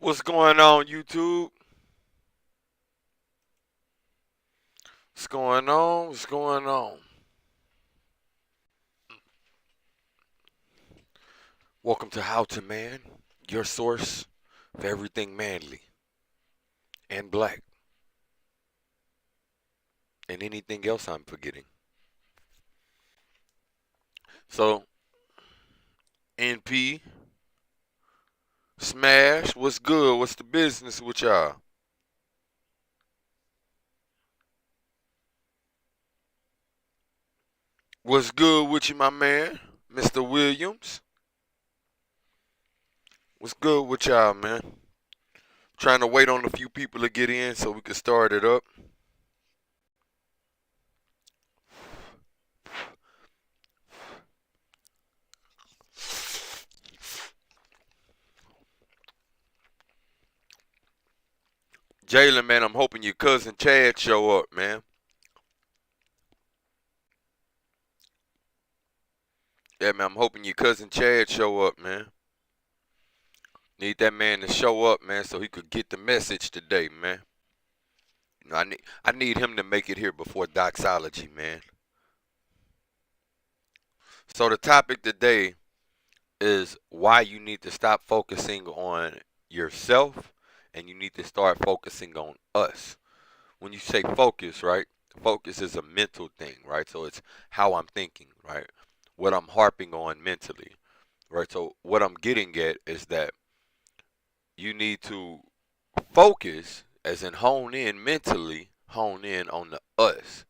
What's going on, YouTube? What's going on? What's going on? Welcome to How to Man, your source for everything manly and black and anything else I'm forgetting. So, NP, Smash, what's good? What's the business with y'all? What's good with you, my man? Mr. Williams? What's good with y'all, man? Trying to wait on a few people to get in so we can start it up. Jalen, man, I'm hoping your cousin Chad show up, man. Yeah, man, I'm hoping your cousin Chad show up, man. Need that man to show up, man, so he could get the message today, man. I need him to make it here before doxology, man. So the topic today is why you need to stop focusing on yourself and you need to start focusing on us. When you say focus, right? Focus is a mental thing, right? So it's how I'm thinking, right? What I'm harping on mentally, right? So what I'm getting at is that you need to focus, as in hone in mentally, hone in on the us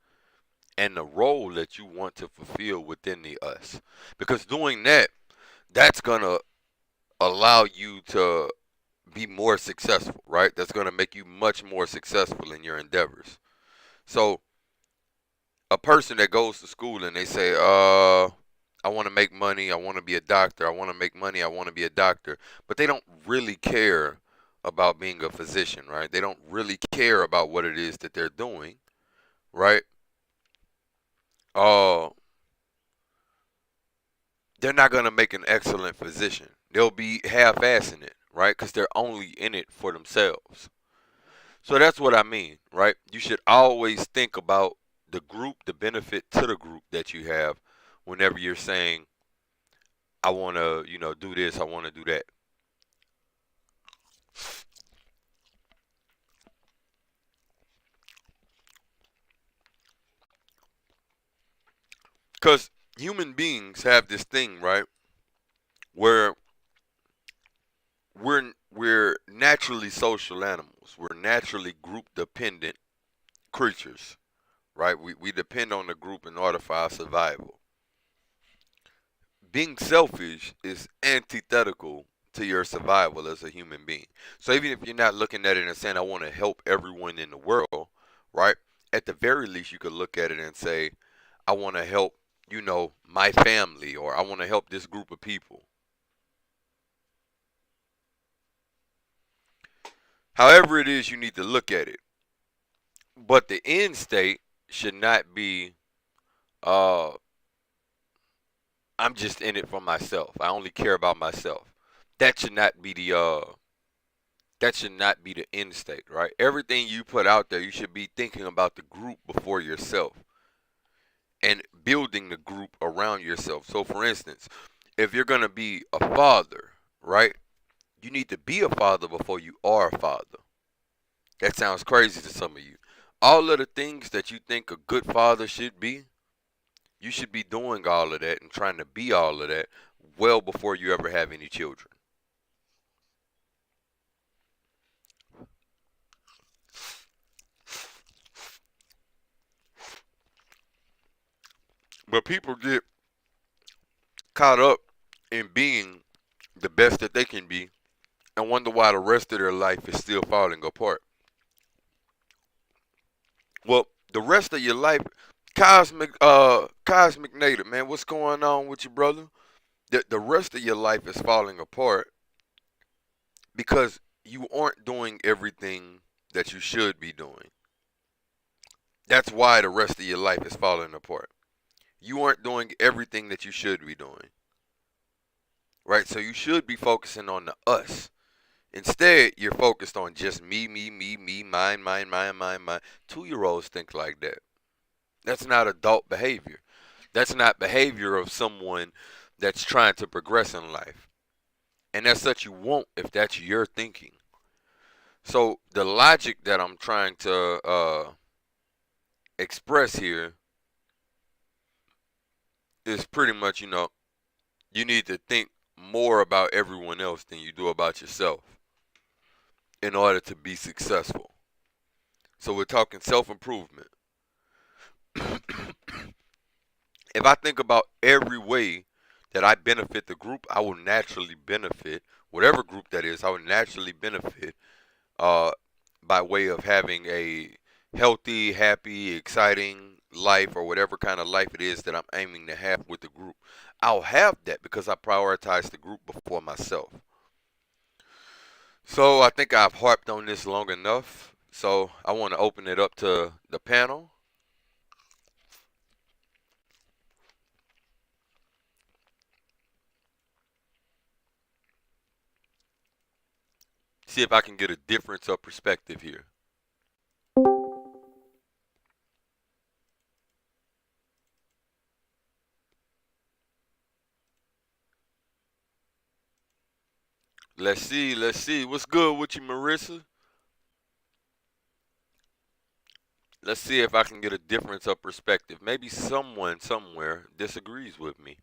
and the role that you want to fulfill within the us. Because doing that, that's going to allow you to be more successful, right? That's going to make you much more successful in your endeavors. So, a person that goes to school and they say, I want to make money, I want to be a doctor, I want to make money, I want to be a doctor, but they don't really care about being a physician, right? They don't really care about what it is that they're doing, right? Uh, they're not going to make an excellent physician. They'll be half-assing it, right? Because they're only in it for themselves. So that's what I mean, right? You should always think about the group, the benefit to the group that you have whenever you're saying, I want to, do this, I want to do that. Because human beings have this thing, right, where we're naturally social animals. We're naturally group dependent creatures, right? We depend on the group in order for our survival. Being selfish is antithetical to your survival as a human being. So even if you're not looking at it and saying I want to help everyone in the world, right? At the very least you could look at it and say I want to help, my family, or I want to help this group of people. However it is you need to look at it. But the end state should not be uh I'm just in it for myself. I only care about myself. That should not be the end state, right? Everything you put out there, you should be thinking about the group before yourself and building the group around yourself. So for instance, if you're going to be a father, right? You need to be a father before you are a father. That sounds crazy to some of you. All of the things that you think a good father should be, you should be doing all of that and trying to be all of that well before you ever have any children. But people get caught up in being the best that they can be and wonder why the rest of their life is still falling apart. Well, the rest of your life, Cosmic Native, man, what's going on with you, brother? The rest of your life is falling apart because you aren't doing everything that you should be doing. That's why the rest of your life is falling apart. You aren't doing everything that you should be doing. Right? So you should be focusing on the us Instead, you're focused on just me, mine. 2-year-olds think like that. That's not adult behavior. That's not behavior of someone that's trying to progress in life. And that's what you want if that's your thinking. So the logic that I'm trying to express here is pretty much, you need to think more about everyone else than you do about yourself in order to be successful. So we're talking self-improvement. If I think about every way that I benefit the group, I will naturally benefit whatever group that is. I will naturally benefit uh, by way of having a healthy, happy, exciting life or whatever kind of life it is that I'm aiming to have with the group. I'll have that because I prioritize the group before myself. So I think I've harped on this long enough. So I want to open it up to the panel. See if I can get a difference of perspective here. Let's see. What's good with you, Marissa? Let's see if I can get a difference of perspective. Maybe someone somewhere disagrees with me.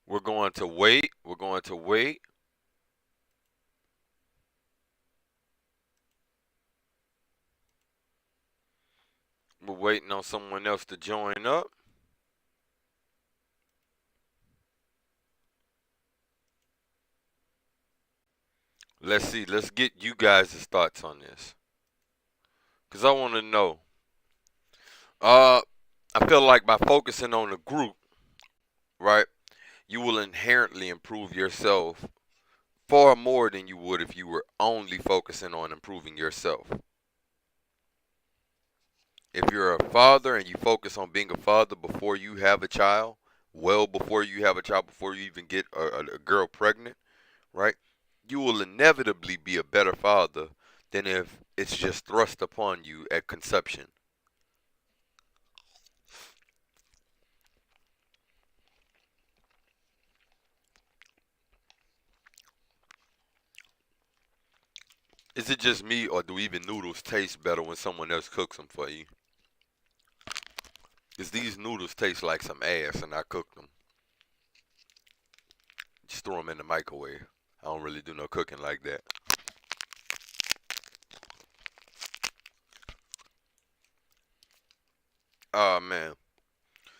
We're going to wait. We're going to wait. We're waiting on someone else to join up. Let's see. Let's get you guys' thoughts on this. Because I want to know. Uh, I feel like by focusing on the group, right, you will inherently improve yourself far more than you would if you were only focusing on improving yourself. If you're a father and you focus on being a father before you have a child, well before you have a child, before you even get a girl pregnant, right? You will inevitably be a better father than if it's just thrust upon you at conception. Is it just me, or do even noodles taste better when someone else cooks them for you? Because these noodles taste like some ass and I cooked them. Just throw them in the microwave. I don't really do no cooking like that. Oh, man.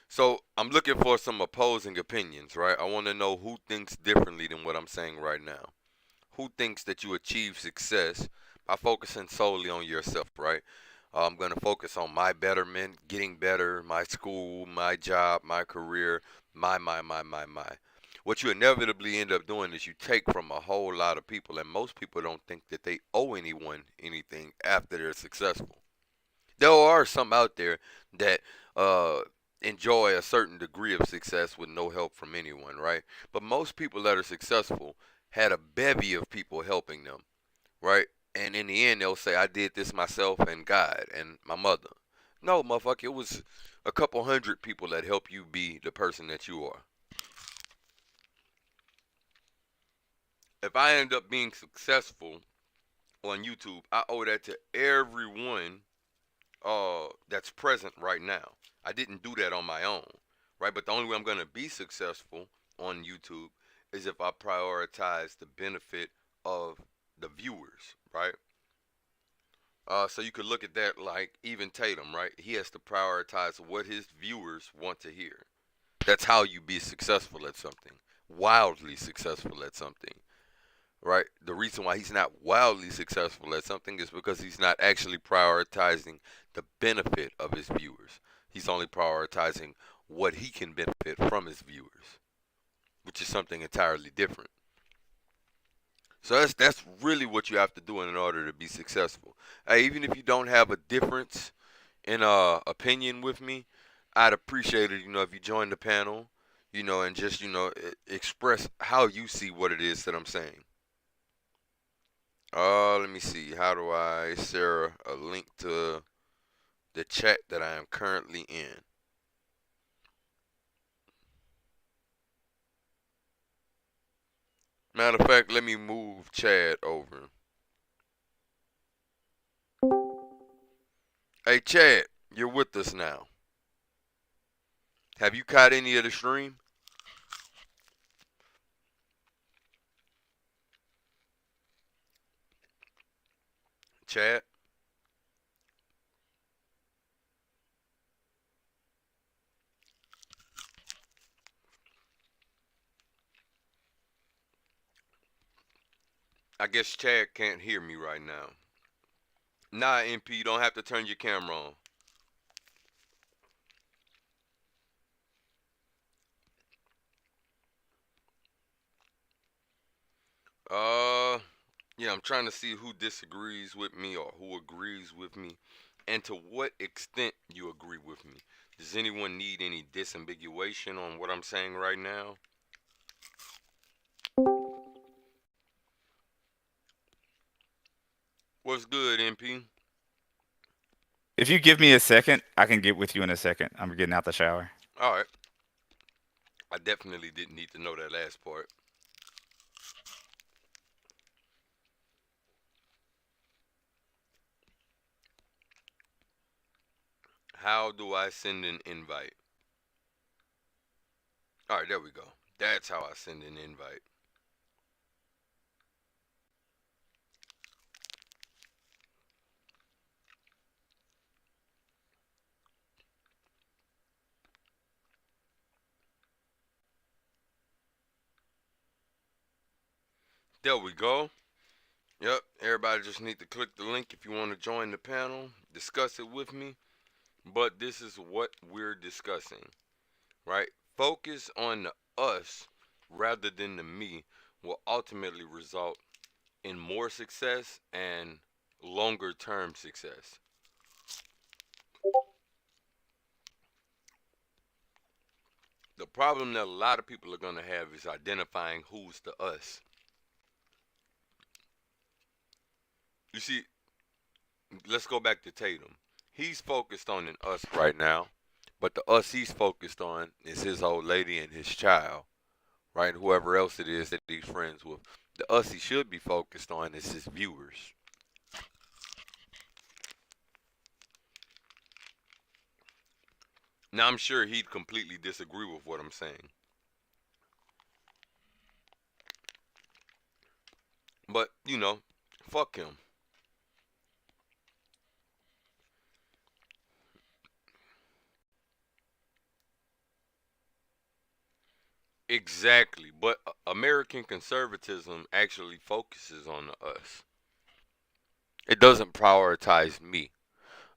So I'm looking for some opposing opinions, right? I want to know who thinks differently than what I'm saying right now. Who thinks that you achieve success by focusing solely on yourself, right? I'm going to focus on my betterment, getting better, my school, my job, my career, my. What you inevitably end up doing is you take from a whole lot of people, and most people don't think that they owe anyone anything after they're successful. There are some out there that uh, enjoy a certain degree of success with no help from anyone, right? But most people that are successful had a bevy of people helping them, right? And in the end, they'll say, I did this myself and God and my mother. No, motherfucker, it was a couple hundred people that help you be the person that you are. If I end up being successful on YouTube, I owe that to everyone that's present right now. I didn't do that on my own, right? But the only way I'm going to be successful on YouTube is if I prioritize the benefit of the viewers, right? So you could look at that like even Tatum, right? He has to prioritize what his viewers want to hear. That's how you be successful at something, wildly successful at something, right? The reason why he's not wildly successful at something is because he's not actually prioritizing the benefit of his viewers. He's only prioritizing what he can benefit from his viewers. which is something entirely different. So that's really what you have to do in order to be successful. Even if you don't have a difference in opinion with me, I'd appreciate it, if you join the panel, and just express how you see what it is that I'm saying. Let me see. How do I share a link to the chat that I am currently in? Matter of fact, let me move Chad over. Hey, Chad, you're with us now. Have you caught any of the stream? Chad? I guess Chad can't hear me right now. Nah, MP, you don't have to turn your camera on. Uh, yeah, I'm trying to see who disagrees with me or who agrees with me, and to what extent you agree with me. Does anyone need any disambiguation on what I'm saying right now? What's good, MP? If you give me a second, I can get with you in a second. I'm getting out the shower. All right. I definitely didn't need to know that last part. How do I send an invite? All right, there we go. That's how I send an invite. There we go. Yep, everybody just need to click the link if you want to join the panel, discuss it with me. But this is what we're discussing, right? Focus on the us rather than the me will ultimately result in more success and longer term success. The problem that a lot of people are going to have is identifying who's the us. You see, let's go back to Tatum. He's focused on an us right now, but the us he's focused on is his old lady and his child, right? Whoever else it is that he's friends with. The us he should be focused on is his viewers. Now, I'm sure he'd completely disagree with what I'm saying, but fuck him. Exactly, but American conservatism actually focuses on the us. It doesn't prioritize me.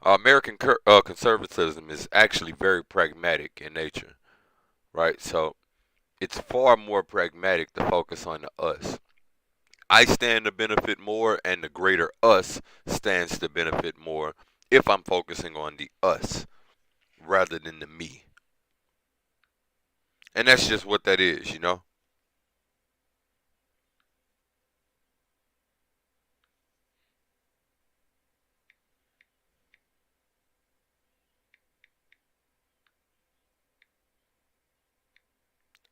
American conservatism is actually very pragmatic in nature, right? So it's far more pragmatic to focus on the us. I stand to benefit more, and the greater us stands to benefit more if I'm focusing on the us rather than the me. And that's just what that is.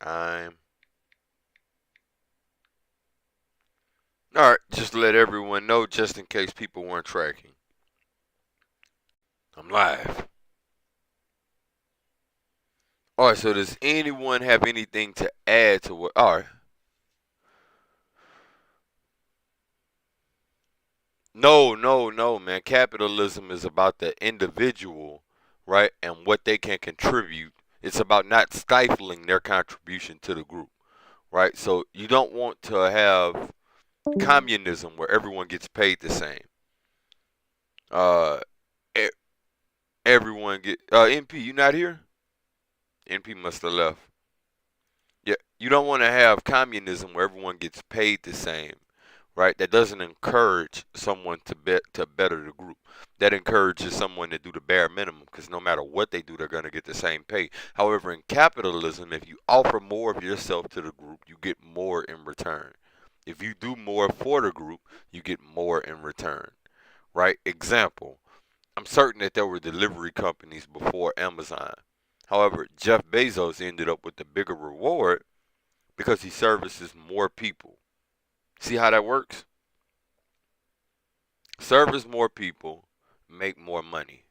I'm all right. Just to let everyone know, just in case people weren't tracking. I'm live. All right. So does anyone have anything to add to what? All right. No, no, no, man. Capitalism is about the individual, right, and what they can contribute. It's about not stifling their contribution to the group, right? So you don't want to have communism where everyone gets paid the same. Uh, e- everyone get. NP, you not here? NP must have left. Yeah, you don't want to have communism where everyone gets paid the same, right? That doesn't encourage someone to better the group. That encourages someone to do the bare minimum because no matter what they do, they're going to get the same pay. However, in capitalism, if you offer more of yourself to the group, you get more in return. If you do more for the group, you get more in return, right? Example, I'm certain that there were delivery companies before Amazon. However, Jeff Bezos ended up with the bigger reward because he services more people. See how that works? Service more people, make more money.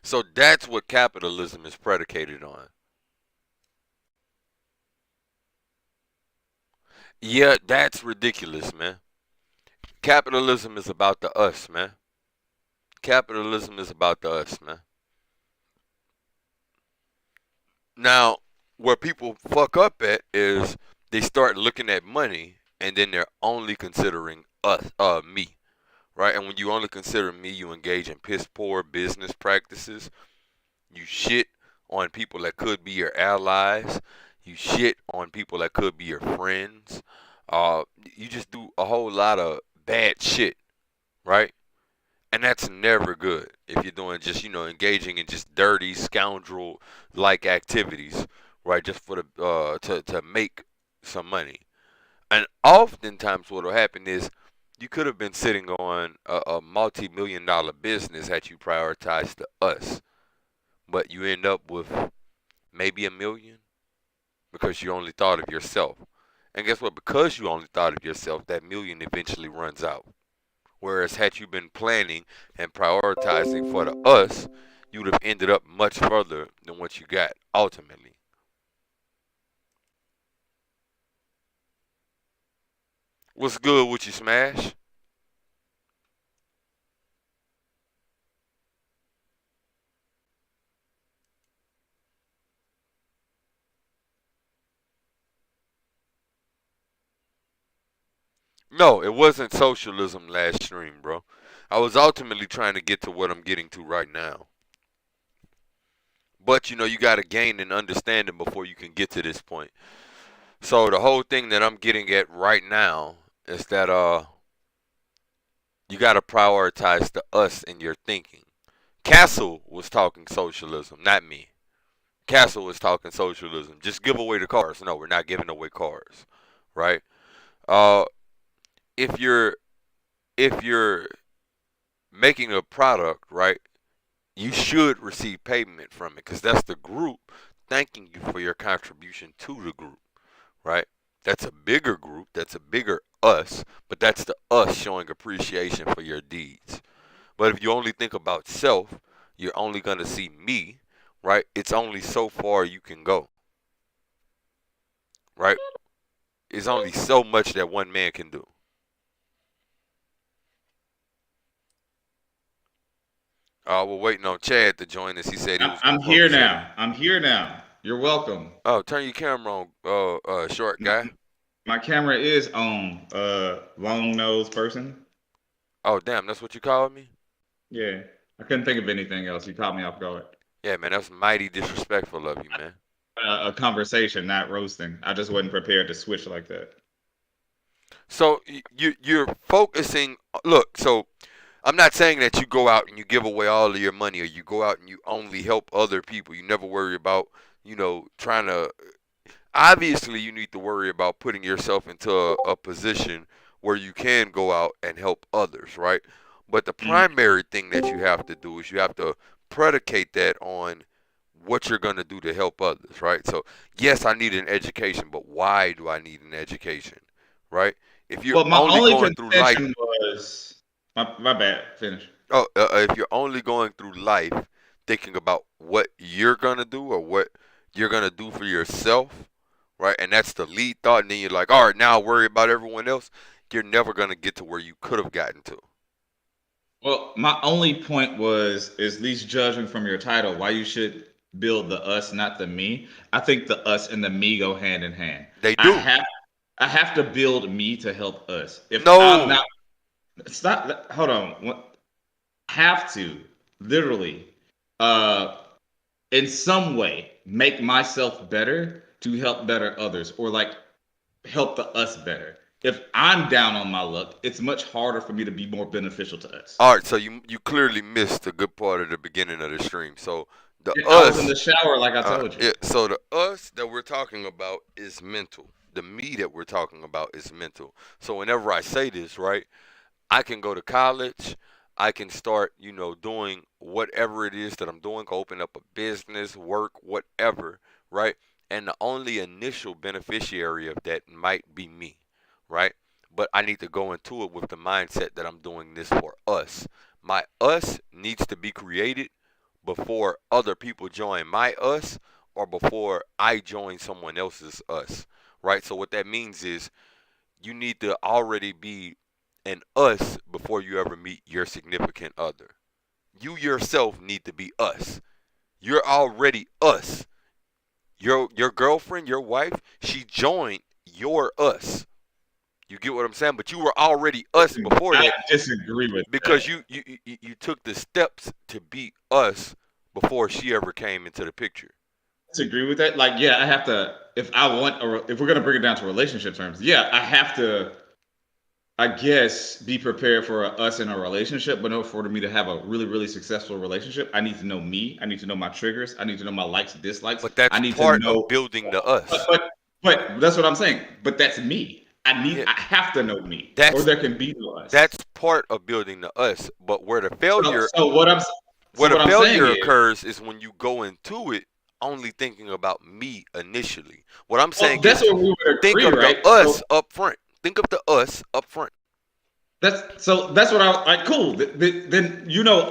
So that's what capitalism is predicated on. Yeah, that's ridiculous, man. Capitalism is about the us, man. Capitalism is about the us, man. Now, where people fuck up at is they start looking at money and then they're only considering us, me, right? And when you only consider me, you engage in piss poor business practices. You shit on people that could be your allies. You shit on people that could be your friends. You just do a whole lot of bad shit, right? And that's never good if you're doing just engaging in just dirty scoundrel like activities, right? Just for the to make some money. And oftentimes, what will happen is you could have been sitting on a multi-million-dollar business had you prioritized the us, but you end up with maybe a million because you only thought of yourself. And guess what? Because you only thought of yourself, that million eventually runs out. Whereas had you been planning and prioritizing for the us, you would have ended up much further than what you got ultimately. What's good with you, Smash? No, it wasn't socialism last stream, bro. I was ultimately trying to get to what I'm getting to right now. But you got to gain an understanding before you can get to this point. So the whole thing that I'm getting at right now is that you got to prioritize the us in your thinking. Castle was talking socialism, not me. Castle was talking socialism. Just give away the cars. No, we're not giving away cars, right? Uh, if you're making a product, right, you should receive payment from it because that's the group thanking you for your contribution to the group, right? That's a bigger group. That's a bigger us, but that's the us showing appreciation for your deeds. But if you only think about self, you're only going to see me, right? It's only so far you can go, right? It's only so much that one man can do. We're waiting on Chad to join us. He said he was going I'm to here focus in. now. I'm here now. You're welcome. Oh, turn your camera on, short My, guy. my camera is on. Long nose person. Oh, damn, that's what you called me? Yeah, I couldn't think of anything else. You caught me off guard. Yeah, man, that's mighty disrespectful of you, man. A conversation, not roasting. I just wasn't prepared to switch like that. So you're focusing. Look, so I'm not saying that you go out and you give away all of your money or you go out and you only help other people. You never worry about, trying to. Obviously, you need to worry about putting yourself into a position where you can go out and help others, right? But the Mhm. primary thing that you have to do is you have to predicate that on what you're going to do to help others, right? So, yes, I need an education, but why do I need an education, right? If you're Well, my only only going through life contention was my bad. Finish. if you're only going through life thinking about what you're gonna do or what you're gonna do for yourself, right? And that's the lead thought, and then you're like, all right, now worry about everyone else. You're never gonna get to where you could have gotten to. Well, my only point was, is at least judging from your title, why you should build the us, not the me. I think the us and the me go hand in hand. They I do. have I have to build me to help us. If I'm No, not, stop. Hold on. Have to literally. uh, in some way make myself better to help better others, or like help the us better. If I'm down on my luck, it's much harder for me to be more beneficial to us. All right, so you clearly missed a good part of the beginning of the stream. So the Yeah, I was in us, the shower, like I told you. yeah. So the us that we're talking about is mental. The me that we're talking about is mental. So whenever I say this, right, I can go to college. I can start, doing whatever it is that I'm doing, open up a business, work, whatever, right? And the only initial beneficiary of that might be me, right? But I need to go into it with the mindset that I'm doing this for us. My us needs to be created before other people join my us or before I join someone else's us, right? So what that means is you need to already be an us before you ever meet your significant other. You yourself need to be us. You're already us. Your girlfriend, your wife, she joined your us. You get what I'm saying? But you were already us before I that disagree with because that. you took the steps to be us before she ever came into the picture. Disagree with that. Like, yeah, I have to. If I want, or if we're gonna bring it down to relationship terms, yeah, I have to. I guess be prepared for us in a relationship, but in order for me to have a really, really successful relationship, I need to know me. I need to know my triggers. I need to know my likes, dislikes. But I that's need to part of know. building the But us. but but that's what I'm saying. But that's me. Yeah, I have to know me, or that's there can be no us. that's part of building the us. But So so what I'm so where the what I'm saying failure is, occurs is when you go into it only thinking about me initially. What I'm well, saying that's is where we would think agree, of the right? So us up front. Think of the us up front. that's what I like. Cool. Then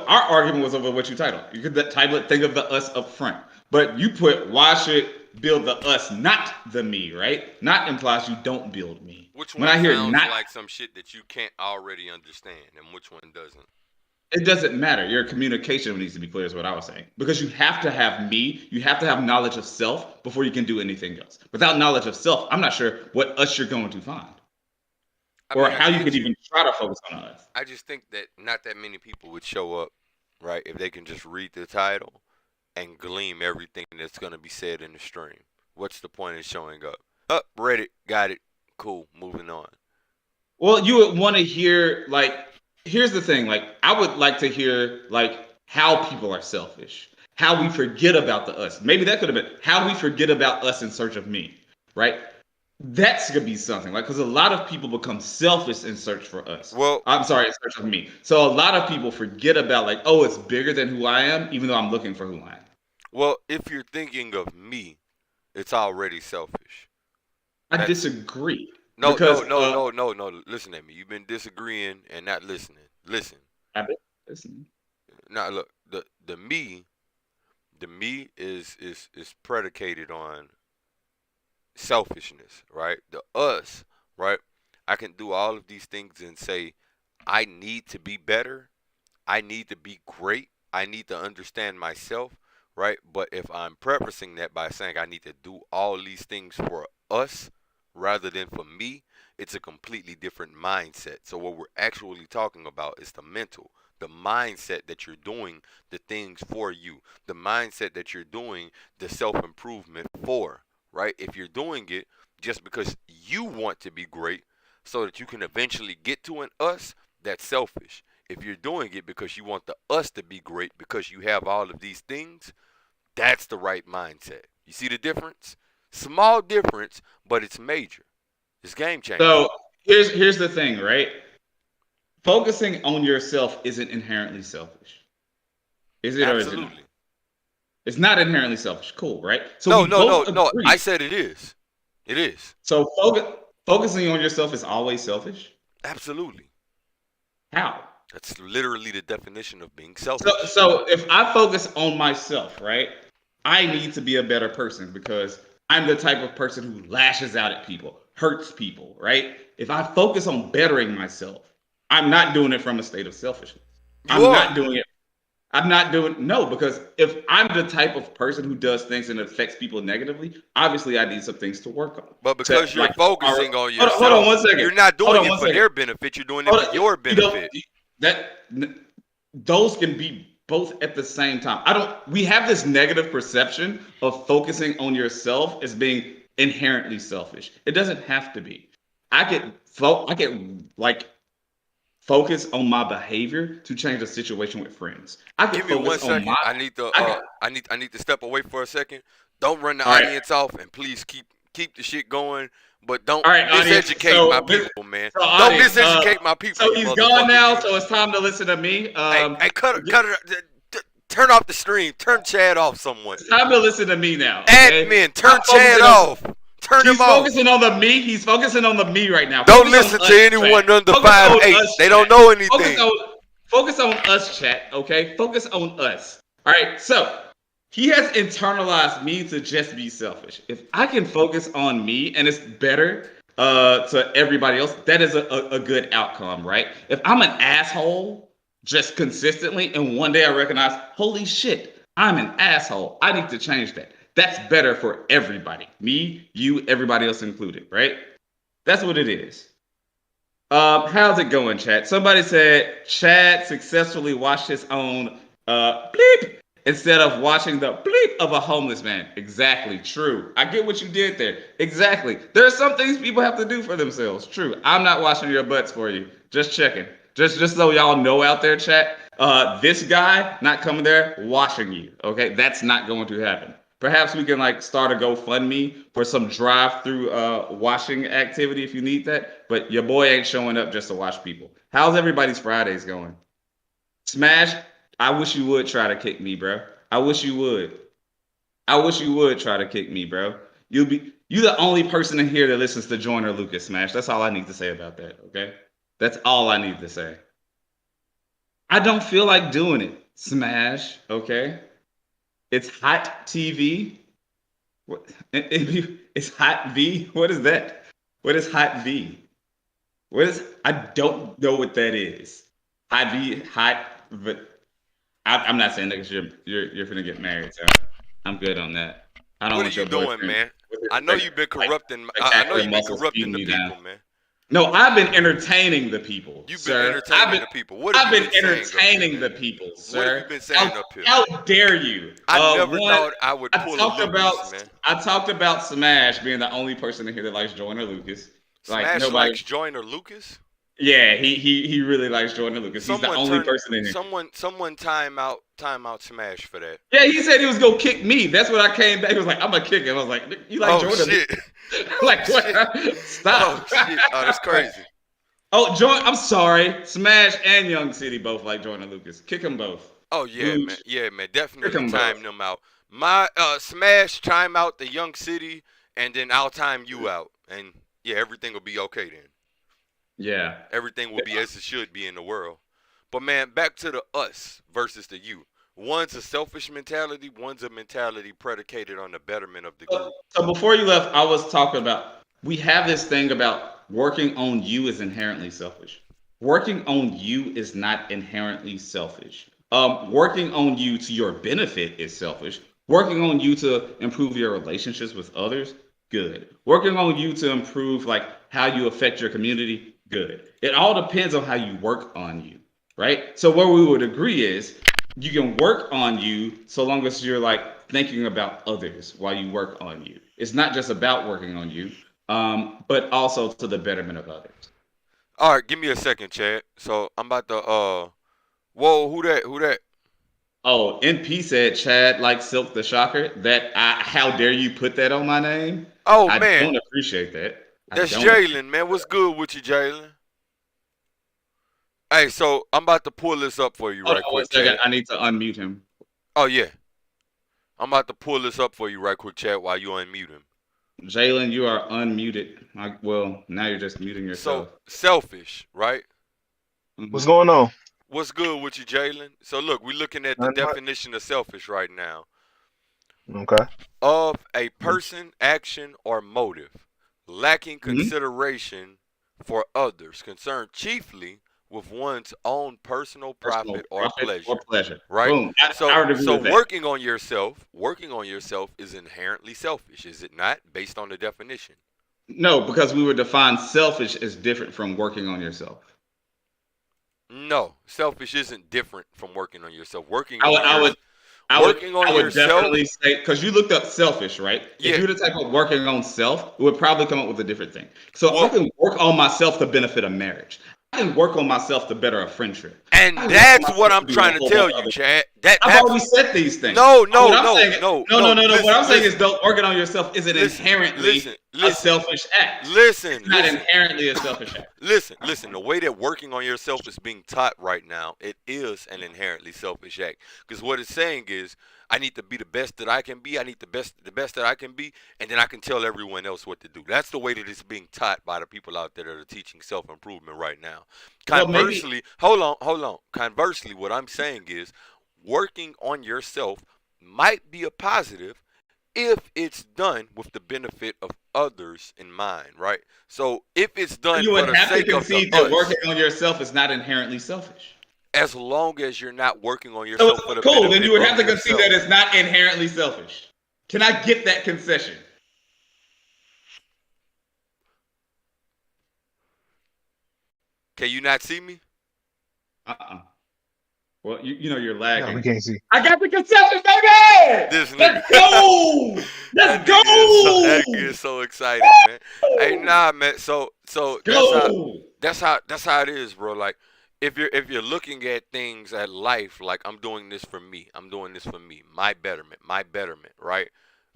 our argument was over what you titled. You could title it "Think of the Us Up Front," but you put "Why should build the us, not the me," right? Not implies you don't build me. Which When one I hear sounds not, like some shit that you can't already understand and which one doesn't? it doesn't matter. Your communication needs to be clear, is what I was saying. Because you have to have me. You have to have knowledge of self before you can do anything else. Without knowledge of self, I'm not sure what us you're going to find, I or mean, I how you get could you. even try to focus on us. I just think that not that many people would show up, right, if they can just read the title and glean everything that's going to be said in the stream. What's the point of showing up? Up, read it, got it, cool, moving on. Well, you would want to hear, like, here's the thing, like, I would like to hear, like, how people are selfish, how we forget about the us. Maybe that could have been how we forget about us in search of me, right? That's gonna be something, like, because a lot of people become selfish in search for us. Well, I'm sorry, in search of me. So a lot of people forget about, like, oh, it's bigger than who I am, even though I'm looking for who I am. well, if you're thinking of me, it's already selfish. I That disagree no, because no, no, no, no, no. Listen at me. You've been disagreeing and not listening. Listen. I listen. Now look, the me is predicated on selfishness, right? The us, right? I can do all of these things and say I need to be better. I need to be great. I need to understand myself, right? But if I'm prefacing that by saying I need to do all these things for us rather than for me, it's a completely different mindset. So what we're actually talking about is the mental, the mindset that you're doing the things for you, the mindset that you're doing the self-improvement for, right? If you're doing it just because you want to be great so that you can eventually get to an us, that's selfish. If you're doing it because you want the us to be great because you have all of these things, that's the right mindset. You see the difference? Small difference, but it's major. It's game changing. So here's the thing, right? Focusing on yourself isn't inherently selfish. Is it or is it not? Absolutely. It's not inherently selfish. Cool, right? So No, we no, both no, no. I agree. said it is. It is. So focusing on yourself is always selfish. Absolutely. How? That's literally the definition of being So selfish. so if I focus on myself, right? I need to be a better person because I'm the type of person who lashes out at people, hurts people, right? If I focus on bettering myself, I'm not doing it from a state of selfishness. You I'm are. not doing it I'm not doing no because if I'm the type of person who does things and affects people negatively, obviously I need some things to work on. But To because you're like, focusing on hold on yourself, one second. you're not Hold doing on it one for second. their benefit. You're doing it Hold for on. your You know benefit. that those can be both at the same time. We have this negative perception of focusing on yourself as being inherently selfish. It doesn't have to be. I could like focus on my behavior to change a situation with friends. I could Give me focus one on second. my I could, I need to step away for a second. Don't run the all right. audience off, and please keep the shit going. But don't All right, audience. miseducate my people, man. Don't Audience. miseducate my people, So you he's gone motherfucker. now. You. So it's time to listen to me. Hey, cut it. Turn off the stream. Turn Chad off, someone. It's time to listen to me now. Okay? Admin, turn I'm Chad focusing off. Turn him He's off. focusing on the me. He's focusing on the me right now. Don't Focus listen on to us, anyone chat. under Focus on 5'8". us, They chat. don't know anything. Focus on us, chat. Okay, focus on us. All right. So he has internalized me to just be selfish. If I can focus on me and it's better to everybody else, that is a good outcome, right? If I'm an asshole just consistently and one day I recognize, holy shit, I'm an asshole. I need to change that. That's better for everybody. Me, you, everybody else included, right? That's what it is. How's it going, chat? Somebody said Chad successfully washed his own bleep instead of watching the bleep of a homeless man. Exactly, true. I get what you did there. Exactly. There are some things people have to do for themselves. True. I'm not washing your butts for you. Just checking. Just so y'all know out there, chat. This guy not coming there washing you. Okay, that's not going to happen. Perhaps we can like start a GoFundMe for some drive-through washing activity if you need that. But your boy ain't showing up just to wash people. How's everybody's Fridays going? Smash, I wish you would try to kick me, bro. I wish you would. I wish you would try to kick me, bro. You the only person in here that listens to Joyner Lucas, Smash. That's all I need to say about that, okay? That's all I need to say. I don't feel like doing it, Smash, okay? It's hot TV. It's hot V. What is that? What is hot V? I don't know what that is. Hot V, hot. But I'm not saying that because you're finna get married, so I'm good on that. I don't What are want you your doing, boyfriend man? with his I know you've been corrupting. I know spectacular you've been muscles corrupting beating the me people, down. man. No, I've been entertaining the people, You've sir. been entertaining the people. What have I've you been been saying up here, entertaining the man? people, What have sir. you been saying up here? How dare you? I never One, thought I would pull a Lucas, man. I talked about Smash being the only person in here that likes Joyner Lucas. Like Smash nobody. likes Joyner Lucas. Yeah, he really likes Joyner Lucas. He's the only person in here. Someone time out Smash for that. Yeah, he said he was gonna kick me. That's what I came back. He was like, "I'm gonna kick him." I was like, "You like Oh Joyner?" shit! Like, what? Shit. Stop. Oh shit! Oh, that's crazy. Oh, I'm sorry. Smash and Young City both like Joyner Lucas. Kick them both. Oh yeah, Booch. man. Yeah, man. Kick Definitely 'em time both. them out. My Smash time out the Young City, and then I'll time you out, and yeah, everything will be okay then. Yeah. Everything will be as it should be in the world. But man, back to the us versus the you. One's a selfish mentality. One's a mentality predicated on the betterment of the group. So before you left, I was talking about we have this thing about working on you is inherently selfish. Working on you is not inherently selfish. Working on you to your benefit is selfish. Working on you to improve your relationships with others, good. Working on you to improve like how you affect your community, good. It all depends on how you work on you, right? So where we would agree is you can work on you so long as you're like thinking about others while you work on you. It's not just about working on you, but also to the betterment of others. All right, give me a second, Chad. So I'm about to whoa, who that? Who that? Oh, NP said Chad like Silk the Shocker. How dare you put that on my name? Oh I man, don't appreciate that. I that's don't. Jalen, man. What's good with you, Jalen? Hey, so I'm about to pull this up for you Hold right on one quick, second. Chad. I need to unmute him. Oh yeah, I'm about to pull this up for you right quick, Chad, while you unmute him. Jalen, you are unmuted. Well, now you're just muting yourself. So selfish, right? What's going on? What's good with you, Jalen? So look, we're looking at the Nothing much. definition of selfish right now. Okay. Of a person, action, or motive lacking consideration for others, concerned chiefly with one's own personal profit or pleasure. Right? Boom. So working on yourself is inherently selfish, is it not? Based on the definition. No, because we would define selfish as different from working on yourself. No, selfish isn't different from working on yourself. I would, I would, Working on I would yourself. definitely say, because you looked up selfish, right? If Yeah. you're the type of working on self, it would probably come up with a different thing. So I Well, can work on myself to benefit a marriage. I can work on myself to better a friendship. I and can work on that's what myself I'm to do a trying to whole bunch tell of you, other. Chad. I've That's already said these things. no, What no, I'm no, saying, no, no, no, no. no, no. What Listen, I'm saying is, listen, don't working on yourself isn't listen, inherently listen, a listen, selfish act. listen, It's not listen. inherently a selfish act. Listen. The way that working on yourself is being taught right now, it is an inherently selfish act. Because what it's saying is, I need to be the best that I can be. I need the best that I can be, and then I can tell everyone else what to do. That's the way that it's being taught by the people out there that are teaching self-improvement right now. Well, maybe. Conversely, hold on. Conversely, what I'm saying is, working on yourself might be a positive if it's done with the benefit of others in mind, right? So if it's done You for would the have to sake of the concede that us, working on yourself is not inherently selfish. as long as you're not working on So yourself for it's the cool. Then benefit you would of have to concede that yourself. it's not inherently selfish. Can I get that concession? Can you not see me? Uh-uh. Well, you know you're Yeah, we lagging. can't see. I got the concession, baby. This nigga. Let's go. Let's That nigga go. is so excited, man. Hey, nah, man. So Let's that's go. how it is, bro. Like if you're looking at things at life, like I'm doing this for me, I'm doing this for me, my betterment, right?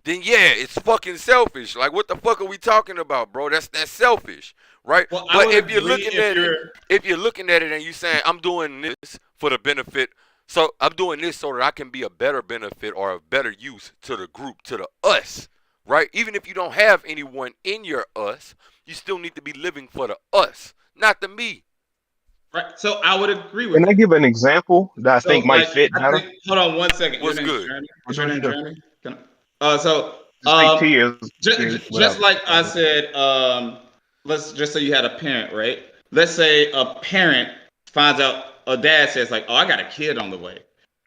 Then yeah, it's fucking selfish. Like what the fuck are we talking about, bro? That's selfish, right? Well, I But would if you're agree looking if at it, you're if you're looking at it and you're saying I'm doing this for the benefit, so I'm doing this so that I can be a better benefit or a better use to the group, to the us, right? Even if you don't have anyone in your us, you still need to be living for the us, not the me. right. So I would agree with Can I that. give an example that I So think might like fit I better? think hold on one second. Your What's name's good? Jeremy. For Is your sure, name sure. Jeremy? Can so Just take tears, just whatever. like I said, let's just say you had a parent, right? Let's say a parent finds out a dad says like, "Oh, I got a kid on the way,"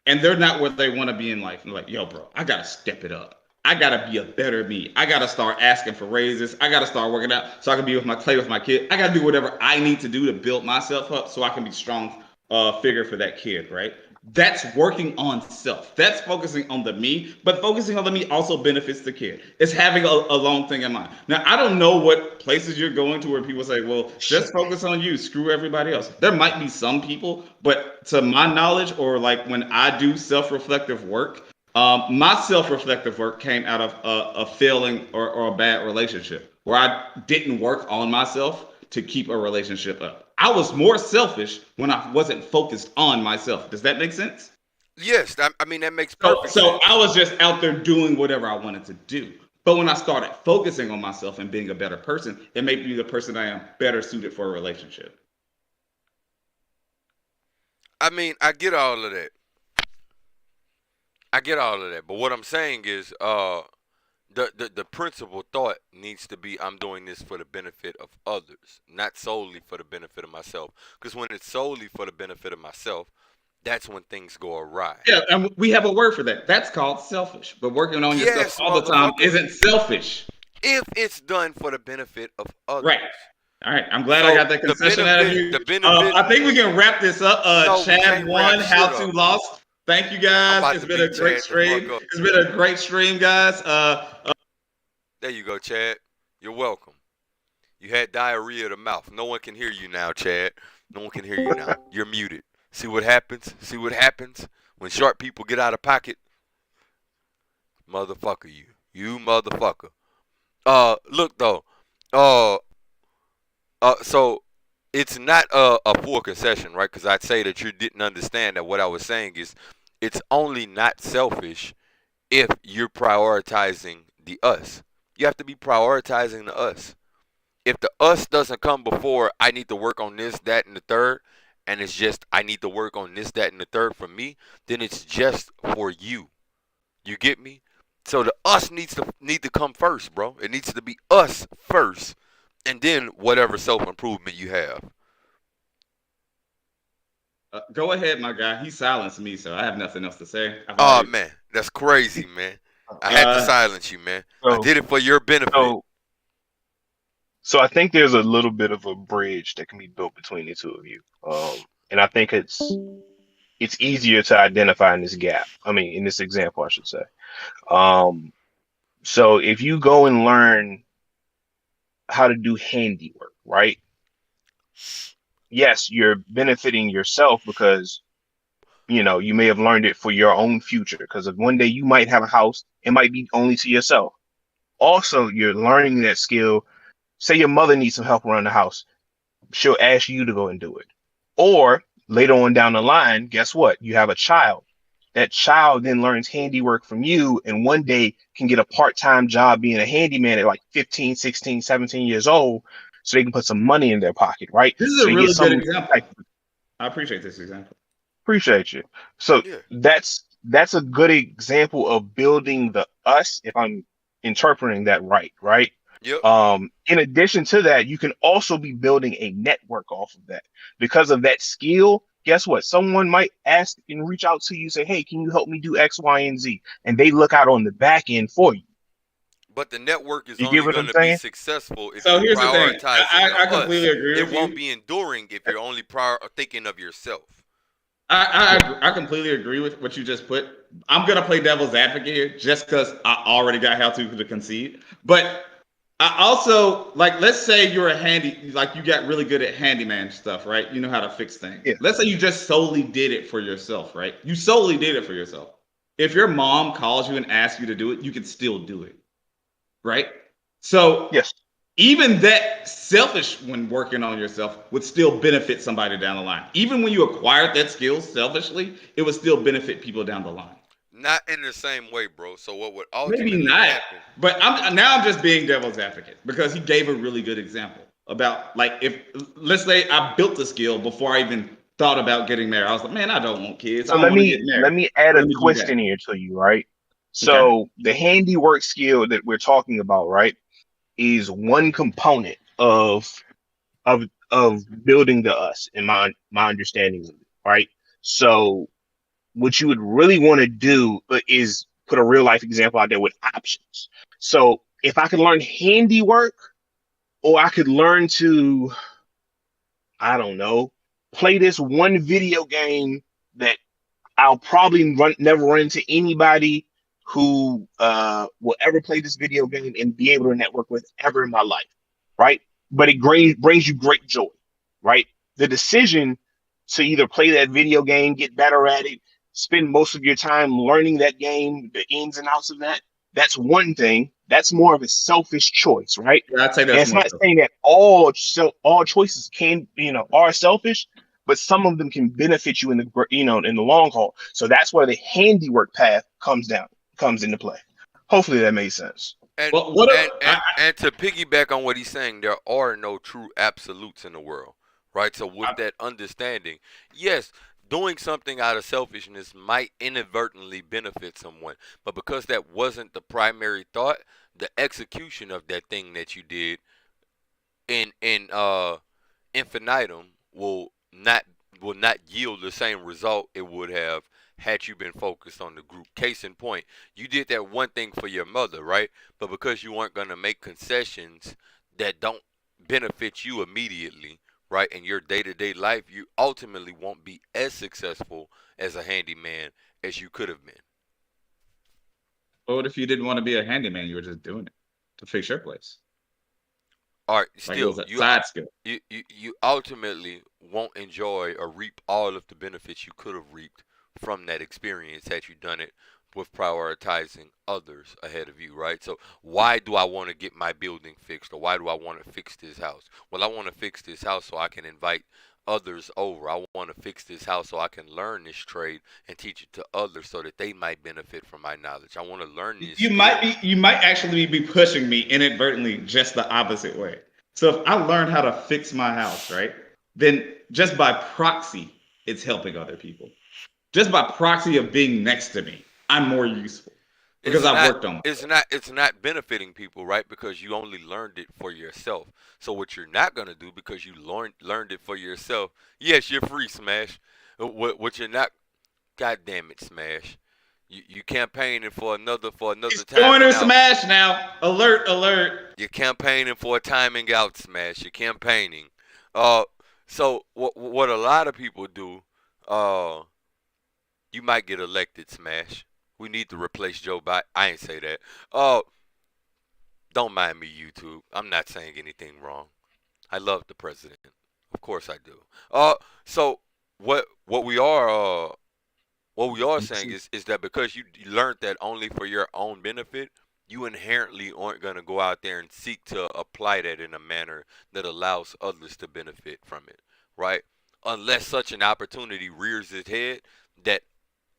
and they're not where they want to be in life. And they're like, "Yo, bro, I gotta step it up. I gotta be a better me. I gotta start asking for raises. I gotta start working out so I can be with my play with my kid. I gotta do whatever I need to do to build myself up so I can be strong figure for that kid, right?" That's working on self. That's focusing on the me, but focusing on the me also benefits the kid. It's having a long thing in mind. Now, I don't know what places you're going to where people say, well, just focus on you, screw everybody else. There might be some people, but to my knowledge, or like when I do self reflective work, my self reflective work came out of a failing or a bad relationship where I didn't work on myself to keep a relationship up. I was more selfish when I wasn't focused on myself. Does that make sense? Yes, I mean that makes So, perfect so I sense. was just out there doing whatever I wanted to do. But when I started focusing on myself and being a better person, it made me the person I am better suited for a relationship. I mean, I get all of that. I get all of that. But what I'm saying is, the principal thought needs to be I'm doing this for the benefit of others, not solely for the benefit of myself. Because when it's solely for the benefit of myself, that's when things go awry. Yeah, and we have a word for that. That's called selfish. But working on yourself Yes, all the time motherfucker. isn't selfish. If it's done for the benefit of Right. others. All right. I'm glad I So got that concession out of you. the benefit. I think we can wrap this up. No, we Chad can't wrap won. How shit to up. lost. Thank you I'm guys. about It's to been beat a great Chad the fuck stream. up. It's been a great stream, guys. There you go, Chad. You're welcome. You had diarrhea of the mouth. No one can hear you now, Chad. No one can hear you now. You're muted. See what happens? See what happens when sharp people get out of pocket? Motherfucker, you. You motherfucker. Look though. Uh, so it's not a full concession, right? Because I'd say that you didn't understand that what I was saying is it's only not selfish if you're prioritizing the us. You have to be prioritizing the us. If the us doesn't come before I need to work on this, that, and the third, and it's just I need to work on this, that, and the third for me, then it's just for you. You get me? So the us need to come first, bro. It needs to be us first, and then whatever self improvement you have. go ahead, my guy. He silenced me, so I have nothing else to say. I've Oh already. man, that's crazy, man. I had to silence you, man. I So, did it for your benefit. so I think there's a little bit of a bridge that can be built between the two of you. and I think it's easier to identify in this gap. I mean, in this example, I should say. Um, so if you go and learn how to do handiwork, right? Yes, you're benefiting yourself because you may have learned it for your own future. Because if one day you might have a house, it might be only to yourself. Also, you're learning that skill. Say your mother needs some help around the house, she'll ask you to go and do it. Or later on down the line, guess what? You have a child. That child then learns handiwork from you and one day can get a part-time job being a handyman at like 15, 16, 17 years old so they can put some money in their pocket, right? This is So a they get really good some example. type. I appreciate this example. Appreciate you. So Yeah. that's a good example of building the us, if I'm interpreting that right, right? Yep. In addition to that, you can also be building a network off of that. Because of that skill, guess what? Someone might ask and reach out to you, say, hey, can you help me do X, Y, and Z? And they look out on the back end for you. But the network is You get only what going I'm to be saying? successful if So you're here's the thing. prioritizing I the completely us. agree It with won't you. be enduring if you're only thinking of yourself. I completely agree with what you just put. I'm gonna play devil's advocate here just because I already got how to concede. But I also like, let's say you're a like you got really good at handyman stuff, right? You know how to fix things. Yeah. Let's say you just solely did it for yourself, right? You solely did it for yourself. If your mom calls you and asks you to do it, you can still do it, right? So Yes. even that selfish when working on yourself would still benefit somebody down the line. Even when you acquired that skill selfishly, it would still benefit people down the line. Not in the same way, bro. So what would Maybe ultimately not, happen? but I'm just being devil's advocate because he gave a really good example about, like, if let's say I built the skill before I even thought about getting married. I was like, man, I don't want kids. So I don't let want to get me married. let me add a Let me do twist that. in here to you, right? Okay. So the handiwork skill that we're talking about, right, is one component of building the us in my understanding of it, right? So what you would really want to do is put a real life example out there with options. So if I could learn handiwork, or I could learn to, I don't know, play this one video game that I'll probably never run into anybody who will ever play this video game and be able to network with ever in my life, right? But it brings you great joy, right? The decision to either play that video game, get better at it, spend most of your time learning that game, the ins and outs of that, that's one thing. That's more of a selfish choice, right? Yeah, I'd say And that's it's more not so. saying that all choices are selfish, but some of them can benefit you in the long haul. So that's where the handiwork path comes into play. Hopefully that made sense. And Well, what? and to piggyback on what he's saying, there are no true absolutes in the world, right? So with that understanding, yes, doing something out of selfishness might inadvertently benefit someone, but because that wasn't the primary thought, the execution of that thing that you did in infinitum not will not yield the same result it would have had you been focused on the group. Case in point, you did that one thing for your mother, right? But because you weren't going to make concessions that don't benefit you immediately, right, in your day-to-day life, you ultimately won't be as successful as a handyman as you could have been. What if you didn't want to be a handyman? You were just doing it to fix your place. All right, Like, it was still, a side skill. you ultimately won't enjoy or reap all of the benefits you could have reaped from that experience had you done it with prioritizing others ahead of you, right? So why do I want to get my building fixed, or why do I want to fix this house? Well, I want to fix this house so I can invite others over. I want to fix this house so I can learn this trade and teach it to others so that they might benefit from my knowledge. I want to learn this skill. You might actually be pushing me inadvertently just the opposite way. So if I learned how to fix my house, right, then just by proxy, it's helping other people. Just by proxy of being next to me, I'm more useful because It's I've not worked on it's myself. not it's not benefiting people, right? Because you only learned it for yourself. So what you're not gonna do because you learned it for yourself. Yes, you're free, Smash. What you're not, God damn it, Smash. You campaigning for another He's pointer timing out. smash now. Alert, alert. You're campaigning for a timing out, Smash. You're campaigning. Uh, So what a lot of people do, uh, you might get elected, Smash. We need to replace Joe Biden. I ain't say that. Don't mind me, YouTube. I'm not saying anything wrong. I love the president. Of course I do. So what we are saying is that because you learned that only for your own benefit, you inherently aren't going to go out there and seek to apply that in a manner that allows others to benefit from it, right? Unless such an opportunity rears its head that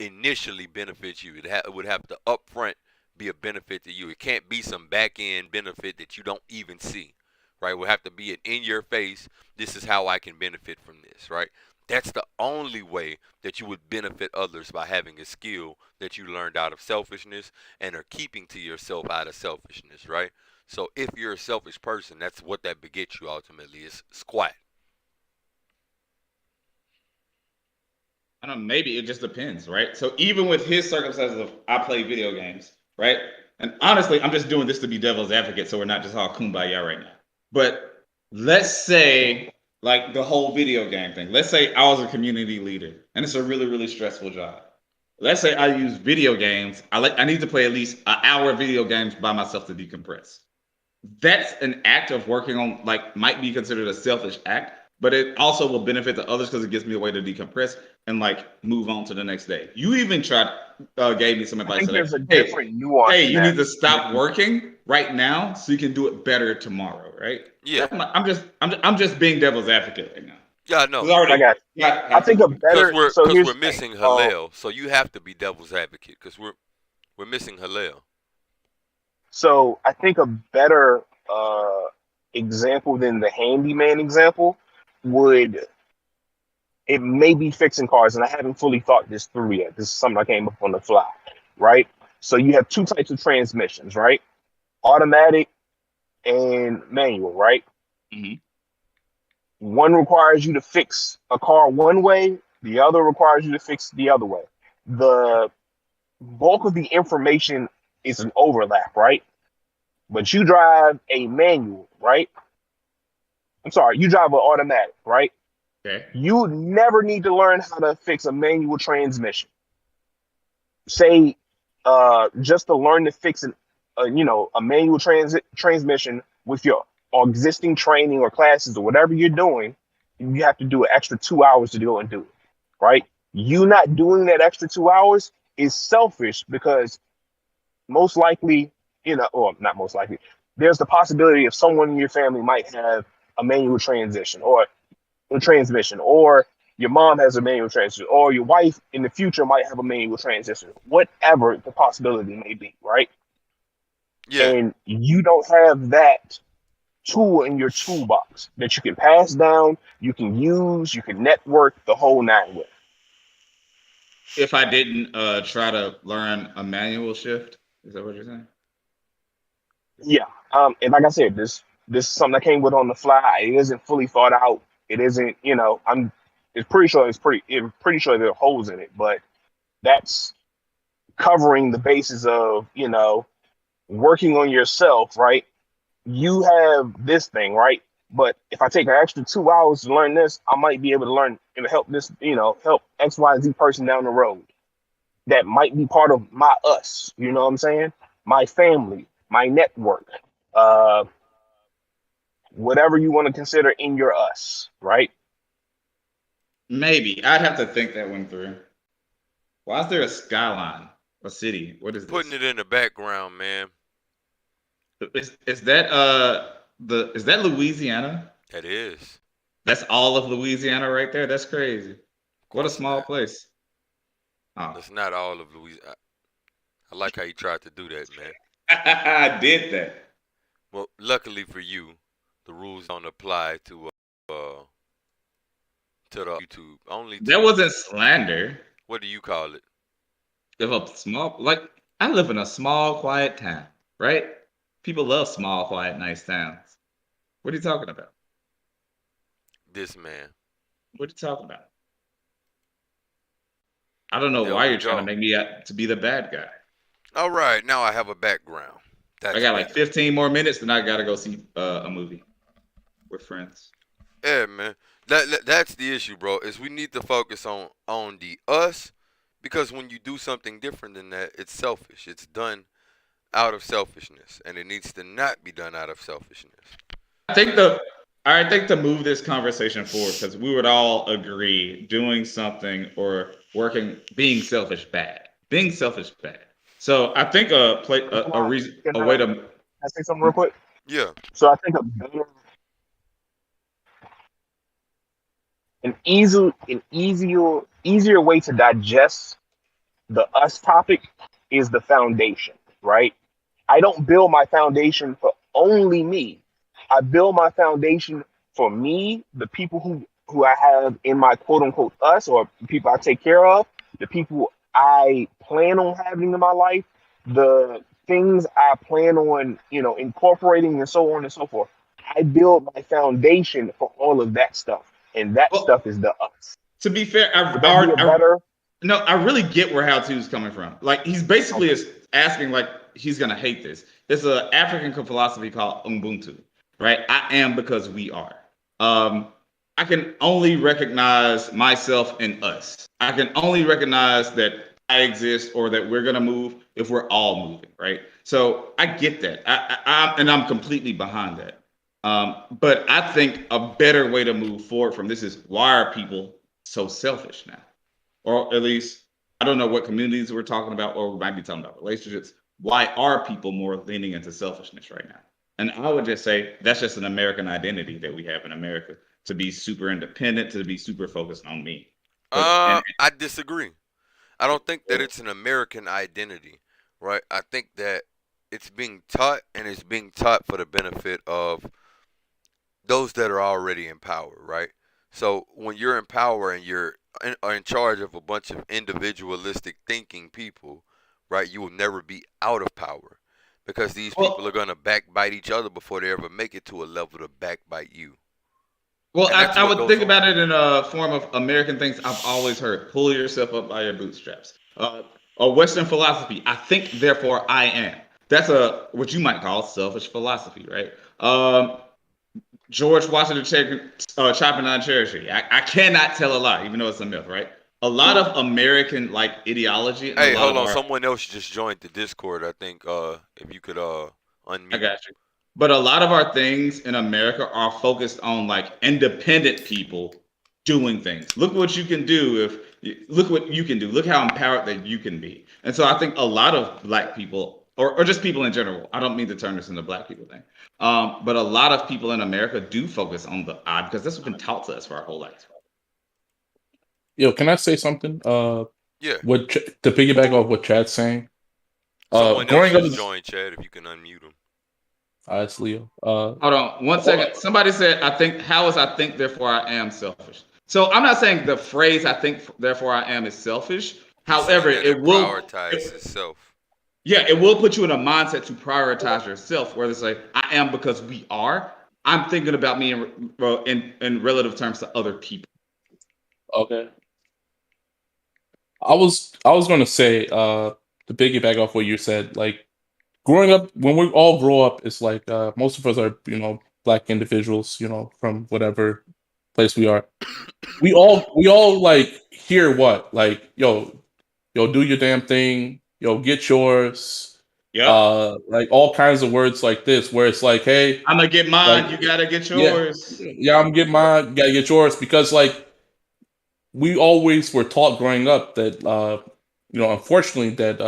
initially benefits you. It would have to upfront be a benefit to you. It can't be some back end benefit that you don't even see, right? It would have to be an in your face. This is how I can benefit from this, right? That's the only way that you would benefit others, by having a skill that you learned out of selfishness and are keeping to yourself out of selfishness, right? So if you're a selfish person, that's what that begets you ultimately, is squat. I don't know, maybe it just depends, right? So even with his circumstances of I play video games, right? And honestly, I'm just doing this to be devil's advocate, so we're not just all kumbaya right now. But let's say, like the whole video game thing. Let's say I was a community leader, and it's a really, really stressful job. Let's say I use video games. I need to play at least an hour of video games by myself to decompress. That's an act of working on, like, might be considered a selfish act, but it also will benefit the others because it gives me a way to decompress and like move on to the next day. You even tried, gave me some I advice think like, there's a hey, different nuance hey, in you that. need to stop working right now so you can do it better tomorrow, right? Yeah, I'm just being devil's advocate right now yeah, I because know. I I already got. I have to think a leave. Cause better. we're So cause here's we're the thing. missing Hillel, so you have to be devil's advocate, cause we're missing Hillel. So I think a better example than the handyman example would, it may be fixing cars, and I haven't fully thought this through yet. This is something I came up on the fly, right? So you have two types of transmissions, right? Automatic and manual, right? Mm-hmm. One requires you to fix a car one way, the other requires you to fix the other way. The bulk of the information is an overlap, right? But you drive a manual, right? I'm sorry, you drive an automatic, right? Okay. You never need to learn how to fix a manual transmission. Say, just to learn to fix a manual transmission with your existing training or classes or whatever you're doing, you have to do an extra 2 hours to go and do it, right? You not doing that extra 2 hours is selfish because most likely, or not most likely, there's the possibility of someone in your family might have a manual transition or a transmission, or your mom has a manual transmission, or your wife in the future might have a manual transmission, whatever the possibility may be, right? Yeah, And you don't have that tool in your toolbox that you can pass down, you can use, you can network the whole nine with. If I didn't try to learn a manual shift, is that what you're saying? Yeah. And like I said, this is something that came with on the fly. It isn't fully thought out. It isn't, I'm it's pretty sure there are holes in it, but that's covering the basis of, working on yourself, right? You have this thing, right? But if I take an extra 2 hours to learn this, I might be able to learn and help this, help X, Y, Z person down the road that might be part of my us. You know what I'm saying? My family, my network, uh, whatever you want to consider in your us, right? Maybe I'd have to think that one through. Why is there a skyline? A city? What is putting this? it in the background, man. Is that is that Louisiana? That is. That's all of Louisiana right there. That's crazy. Of What a course small not. place. Oh, That's not all of Louisiana. I like how you tried to do that, man. I did that. Well, luckily for you, the rules don't apply uh to the YouTube. Only That to, wasn't slander. what do you call it? If a small, like, I live in a small, quiet town, right? People love small, quiet, nice towns. What are you talking about? This man. What are you talking about? I don't know There why we you're trying to go. make me out to be the bad guy. All right, now I have a background. I That's got like better. 15 more minutes, then I gotta go see a movie with friends. Yeah, man. That's the issue, bro. Is we need to focus on the us, because when you do something different than that, it's selfish. It's done out of selfishness, and it needs to not be done out of selfishness. I think the I think to move this conversation forward, because we would all agree doing something or working, being selfish bad, being selfish bad. So I think Can a I, reason, can a I, way can to I say something real quick? Yeah. So I think a better, easier way to digest the us topic is the foundation, right? I don't build my foundation for only me. I build my foundation for me, the people who I have in my quote unquote us, or people I take care of, the people I plan on having in my life, the things I plan on, incorporating and so on and so forth. I build my foundation for all of that stuff. And that well, stuff is the us. to be fair, Would that be a better? no, I really get where How To's coming from. Like he's basically Okay. is asking, like he's gonna hate this. It's an African philosophy called Ubuntu, right? I am because we are. Um, I can only recognize myself and us. I can only recognize that I exist or that we're gonna move if we're all moving, right? So I get that. I'm completely behind that. But I think a better way to move forward from this is, why are people so selfish now? Or at least, I don't know what communities we're talking about, or we might be talking about relationships. Why are people more leaning into selfishness right now? And I would just say that's just an American identity that we have in America, to be super independent, to be super focused on me. But and I disagree. I don't think that it's an American identity, right? I think that it's being taught, and it's being taught for the benefit of those that are already in power, right? So when you're in power and you're are in charge of a bunch of individualistic thinking people, right, you will never be out of power, because these people are well, going to backbite each other before they ever make it to a level to backbite you. well, And that's I what would goes think on. about it in a form of American things I've always heard: pull yourself up by your bootstraps. A Western philosophy: I think, therefore I am. That's a what you might call selfish philosophy, right? George Washington chopping down cherry tree. I cannot tell a lie, even though it's a myth, right? A lot of American like ideology and a Hey, lot hold of on. our Someone else just joined the Discord. I think if you could I unmute. got you. But a lot of our things in America are focused on like independent people doing things. Look what you can do look what you can do. Look how empowered that you can be. And so I think a lot of black people, or just people in general, I don't mean to turn this into a black people thing. But a lot of people in America do focus on the I, because that's what's been taught to us for our whole life. Yo, can I say something? Yeah. To piggyback off what Chad's saying. Someone else Growing up just as joined, Chad. If you can unmute him. Leo. Hold on one second. Somebody said, I think, how is I think, therefore I am selfish? So I'm not saying the phrase I think, therefore I am is selfish. He's However, saying that it prioritizes itself. yeah, it will put you in a mindset to prioritize yourself, where it's like, I am because we are. I'm thinking about me in relative terms to other people. Okay. I was gonna say, to piggyback off what you said, like growing up, when we all grow up, it's like most of us are, black individuals, from whatever place we are. We all like hear what? Like, yo, do your damn thing, yo, get yours. Yep. Like all kinds of words like this, where it's like, hey, I'm gonna get like, mine. You gotta get yeah, yours. yeah, I'm getting mine, you gotta get yours, because like we always were taught growing up that unfortunately that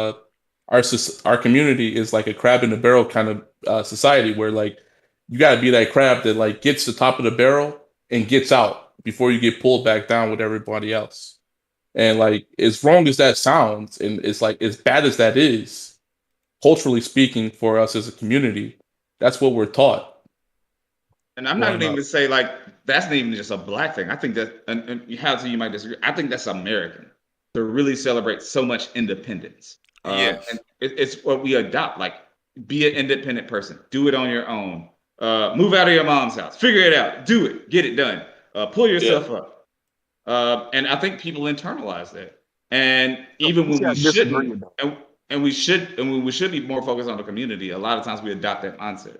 our community is like a crab in the barrel kind of society, where like you got to be that crab that like gets to the top of the barrel and gets out before you get pulled back down with everybody else. And like as wrong as that sounds, and it's like as bad as that is, culturally speaking, for us as a community, that's what we're taught And I'm not growing gonna up. even say like that's not even just a black thing. I think that, and how you might disagree. I think that's American to really celebrate so much independence. And Yes. it's what we adopt. Like, be an independent person. Do it on your own. Move out of your mom's house. Figure it out. Do it. Get it done. Pull Yeah, yourself up. And I think people internalize that. And So, even when see, I we disagree shouldn't, with that. and when we should be more focused on the community, a lot of times we adopt that mindset.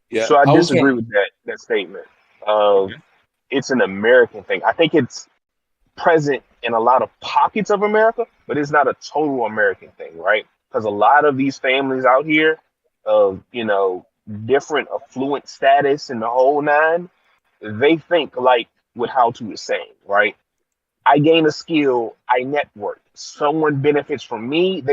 yeah. So I I was disagree going. with that statement. Of Okay. it's an American thing. I think it's present in a lot of pockets of America, but it's not a total American thing, right? Because a lot of these families out here of, different affluent status and the whole nine, they think like what How To is saying, right? I gain a skill, I network. Someone benefits from me,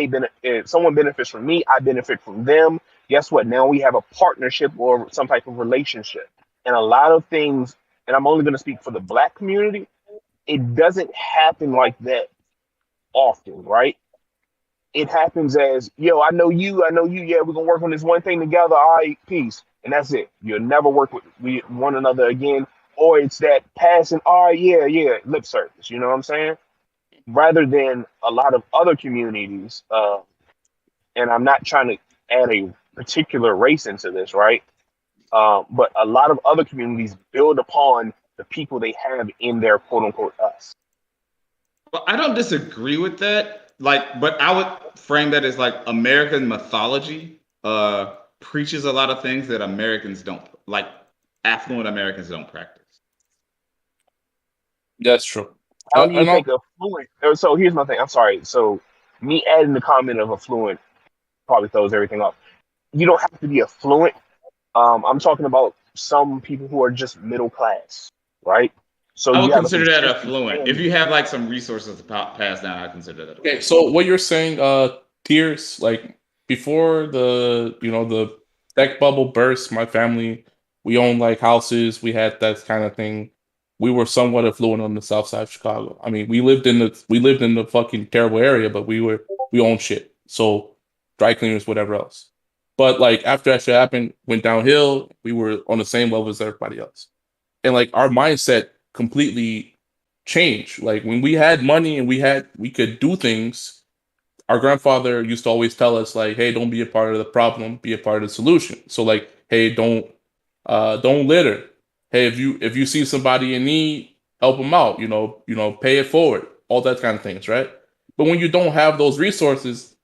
someone benefits from me, I benefit from them. Guess what? Now we have a partnership or some type of relationship. And a lot of things, and I'm only going to speak for the Black community, it doesn't happen like that often, right? It happens as, yo, I know you, yeah, we're gonna work on this one thing together, all right, peace. And that's it. You'll never work with one another again. Or it's that passing, all right, yeah, lip service, you know what I'm saying? Rather than a lot of other communities, and I'm not trying to add a particular race into this, right? But a lot of other communities build upon the people they have in their quote unquote us. Well, I don't disagree with that. Like, but I would frame that as like American mythology preaches a lot of things that Americans don't like. Affluent Americans don't practice. That's true. How do you And think affluent? So here's my thing. I'm sorry. So me adding the comment of affluent probably throws everything off. You don't have to be affluent. I'm talking about some people who are just middle class, right? So I you would have a consider that consistent affluent. If family. you have like some resources to pass down, I consider that okay, affluent. so what you're saying, tiers, like before the tech bubble burst, my family, we owned like houses, we had that kind of thing. We were somewhat affluent on the south side of Chicago. I mean, we lived in the fucking terrible area, but we owned shit. So dry cleaners, whatever else. But like after that shit happened, went downhill, we were on the same level as everybody else. And like our mindset completely changed. Like when we had money and we could do things, our grandfather used to always tell us like, hey, don't be a part of the problem, be a part of the solution. So like, hey, don't litter. Hey, if you see somebody in need, help them out, pay it forward, all that kind of things, right? But when you don't have those resources,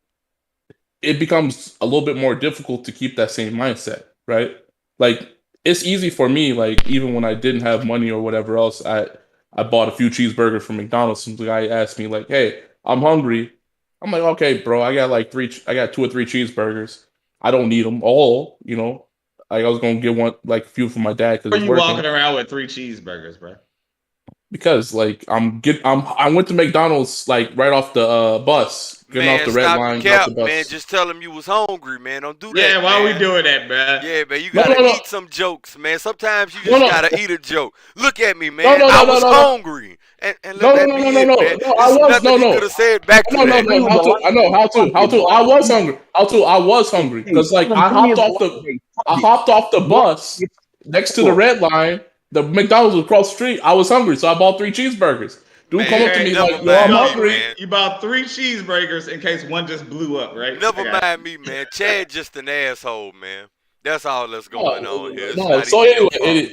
it becomes a little bit more difficult to keep that same mindset, right? Like it's easy for me, like even when I didn't have money or whatever else, I bought a few cheeseburgers from McDonald's. Some guy asked me like, "Hey, I'm hungry." I'm like, "Okay, bro, I got two or three cheeseburgers. I don't need them all, you know. Like I was gonna get one, like a few for my dad because Are he's you working." walking around with 3 cheeseburgers, bro? Because like I went to McDonald's like right off the bus, getting off Man, the red stop the line, get off cap, the man. bus. Just tell him you was hungry, man. Don't do that, Yeah, why are we man. doing that, bro? Yeah, man, you No, gotta no, no, eat some jokes, man. Sometimes you no, just no, gotta eat a joke. Look at me, no, man. no, I no, no, was no, no. hungry. And let No, no, that no, be no, no, it, no, man. no. I There's was nothing no, he could no, have said back to no, no, that. Agree no. with the I logic. know Fuck it. I was hungry. I was hungry Hey, because like tell me it's I fuck it. hopped off the You want bus it's next to the cool. red line. The McDonald's was across the street. I was hungry, so I bought three cheeseburgers. Dude come up to Man, Okay, me never like, "Yo, you I'm mind bought me, three. hungry." man. You bought 3 cheeseburgers in case one just blew up, right? I Never got mind me, man. Chad just an asshole, man. That's all that's going No, on here. It's no. not So even your anyway,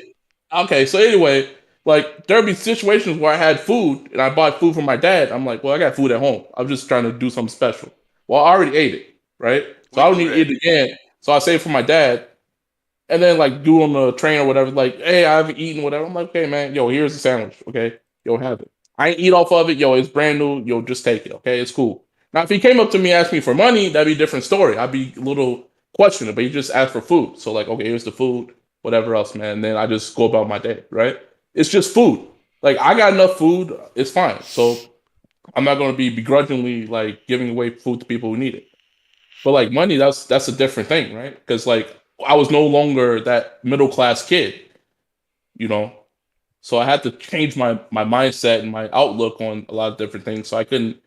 fault. okay. So anyway, like there'd be situations where I had food and I bought food for my dad. I'm like, well, I got food at home. I'm just trying to do something special. Well, I already ate it, right? So We I don't knew need to that. eat it again. So I save for my dad, and then like do on the train or whatever. Like, hey, I haven't eaten whatever. I'm like, okay, man. Yo, here's a sandwich. Okay, yo, have it. I ain't eat off of it. Yo, it's brand new. Yo, just take it. Okay, it's cool. Now, if he came up to me and asked me for money, that'd be a different story. I'd be a little questioning, but he just asked for food. So like, okay, here's the food, whatever else, man. And then I just go about my day, right? It's just food. Like I got enough food. It's fine. So I'm not going to be begrudgingly like giving away food to people who need it. But like money, that's a different thing, right? Because like I was no longer that middle class kid, you know. So I had to change my mindset and my outlook on a lot of different things. So I couldn't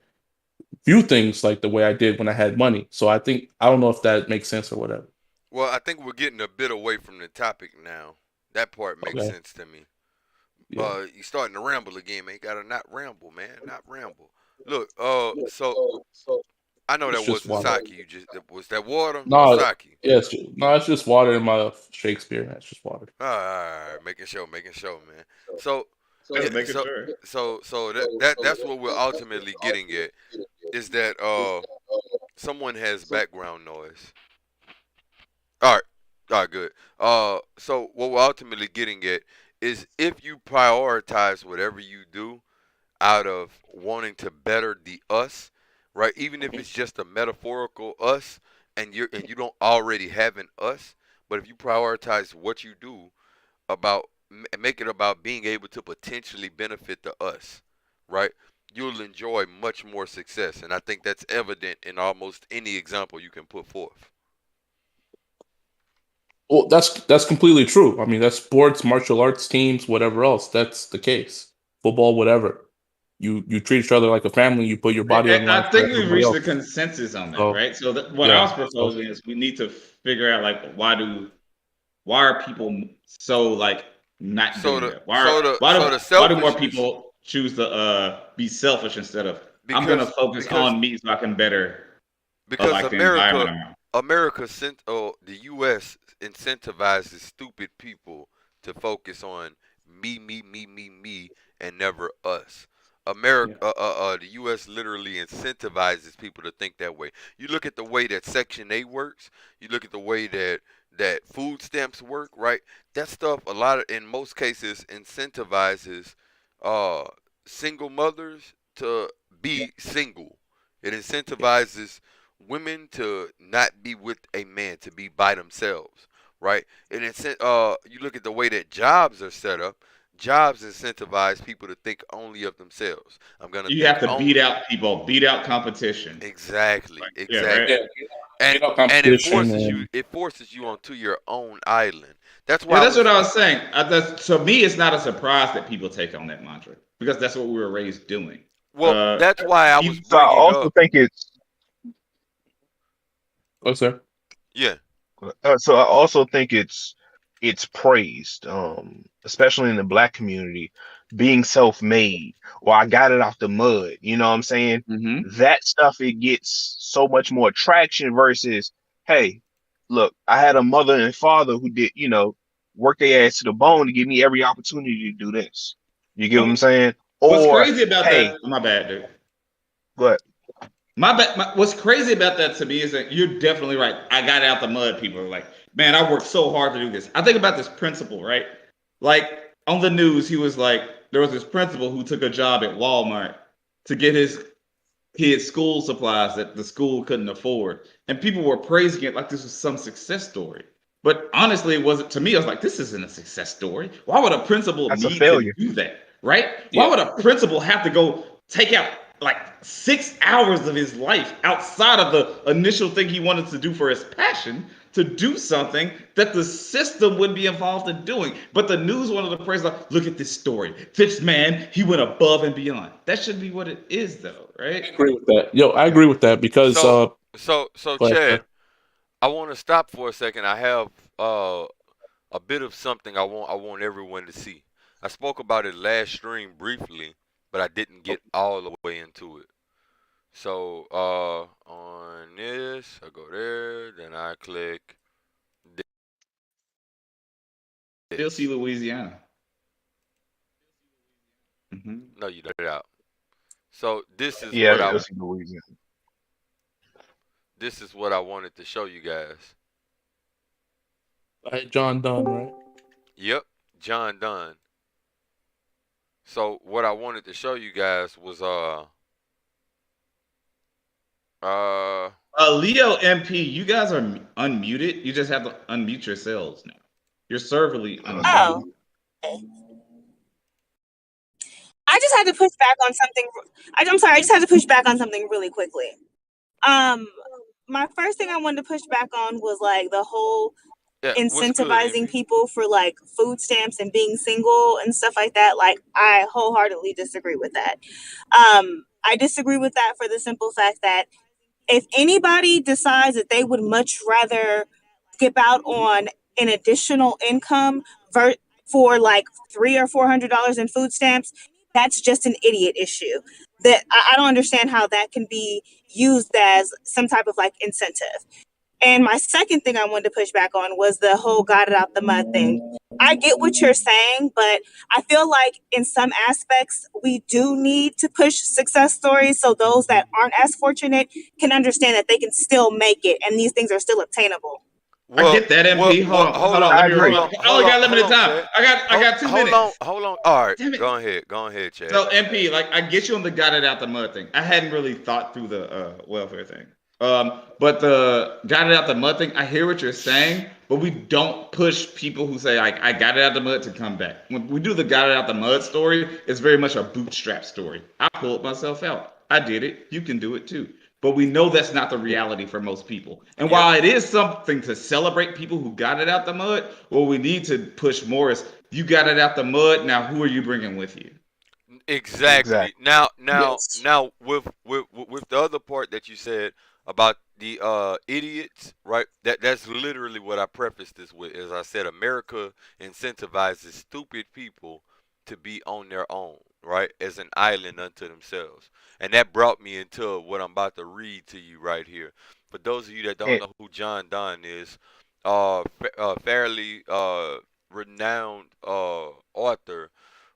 view things like the way I did when I had money. So I don't know if that makes sense or whatever. Well, I think we're getting a bit away from the topic now. That part makes Okay. sense to me. Yeah. You starting to ramble again, man. You gotta not ramble, man. Not ramble. Look, so I know It's that just wasn't water. sake. You just was that water or No, sake? yeah, no, it's just water in my Shakespeare. It's just water. All right, making sure, man. So yeah, Just making sure. so that's what we're ultimately getting at is that someone has background noise. All right, good. So what we're ultimately getting at is if you prioritize whatever you do out of wanting to better the us, right? Even if it's just a metaphorical us and you don't already have an us, but if you prioritize what you do about make it about being able to potentially benefit the us, right? You'll enjoy much more success, and I think that's evident in almost any example you can put forth. Well, that's completely true. I mean, that's sports, martial arts teams, whatever else. That's the case. Football, whatever. You treat each other like a family. You put your body on the line I for think we've everybody reached the else. consensus on that, So right? So what I yeah. was proposing is we need to figure out like why are people so like not So doing the that? so the Why do more selfishness people choose to be selfish instead of I'm gonna because focus because on me so I can better because like the environment I'm in. The U.S. incentivizes stupid people to focus on me, and never us. Yeah. The U.S. literally incentivizes people to think that way. You look at the way that Section 8 works. You look at the way that food stamps work, right? That stuff, in most cases, incentivizes uh, single mothers to be single. It incentivizes women to not be with a man, to be by themselves, right? And you look at the way that jobs are set up. Jobs incentivize people to think only of themselves. I'm gonna You think have to beat only. out people, beat out competition. Exactly, Yeah, right. Yeah, exactly. you And know, and it competition forces you and it forces you onto your own island. That's Yeah, why I that's what was I was saying. To me, it's not a surprise that people take on that mantra because that's what we were raised doing. well. Uh, That's why I was people, So I bringing also up. think it's what's there? Yeah. so I also think it's praised, especially in the black community, being self-made or I got it off the mud. You know what I'm saying? hmm That stuff it gets so much more traction versus, hey, look, I had a mother and father who did, work their ass to the bone to give me every opportunity to do this. You get what I'm saying? What's Or, crazy about hey, that? My bad, dude. but My bad. What's crazy about that to me is that you're definitely right. I got out the mud. People are like, man, I worked so hard to do this. I think about this principal, right? Like on the news, he was like, there was this principal who took a job at Walmart to get his kids school supplies that the school couldn't afford. And people were praising it like this was some success story. But honestly, it wasn't to me. I was like, this isn't a success story. Why would a principal that's a need to failure. do that? Right? Why Yeah, would a principal have to go take out like 6 hours of his life outside of the initial thing he wanted to do for his passion to do something that the system would be involved in doing? But the news wanted to praise like, look at this story. This man, he went above and beyond. That should be what it is, though, right? I agree with that. Yo, I agree with that because So so go ahead, Chad, sir. I want to stop for a second. I have a bit of something I want everyone to see. I spoke about it last stream briefly, but I didn't get all the way into it. So on this, I go there, then I click Still see this. Louisiana. hmm No, you don't get it out. So Yeah, I still see Louisiana. this is what I wanted to show you guys. John Donne, right? Yep, John Donne. So what I wanted to show you guys was uh Leo MP, you guys are unmuted. You just have to unmute yourselves now. You're serverly unmuted. Oh, okay. I just had to push back on something. I'm sorry. I just had to push back on something really quickly. Um, my first thing I wanted to push back on was like the whole yeah, what's good, incentivizing MP? people for like food stamps and being single and stuff like that. Like, I wholeheartedly disagree with that. I disagree with that for the simple fact that if anybody decides that they would much rather skip out on an additional income for like $300 or $400 in food stamps, that's just an idiot issue. That I don't understand how that can be used as some type of like incentive. And my second thing I wanted to push back on was the whole got it out the mud thing. I get what you're saying, but I feel like in some aspects, we do need to push success stories so those that aren't as fortunate can understand that they can still make it and these things are still obtainable. I get that, MP. Hold on. hold on. Let I me agree. I only got limited time. Chad. I got 2 minutes. Hold on. All right, Damn it. go ahead, Chad. So MP, like I get you on the got it out the mud thing. I hadn't really thought through the welfare thing. But the got it out the mud thing, I hear what you're saying, but we don't push people who say like I got it out the mud to come back. When we do the got it out the mud story, it's very much a bootstrap story. I pulled myself out. I did it. You can do it too. But we know that's not the reality for most people. And while it is something to celebrate people who got it out the mud, what we need to push more is you got it out the mud. Now, who are you bringing with you? Exactly. Now, Yes. with the other part that you said about the idiots, right? That's literally what I prefaced this with. As I said, America incentivizes stupid people to be on their own, right? As an island unto themselves. And that brought me into what I'm about to read to you right here. For those of you that don't And, know who John Donne is, fairly renowned author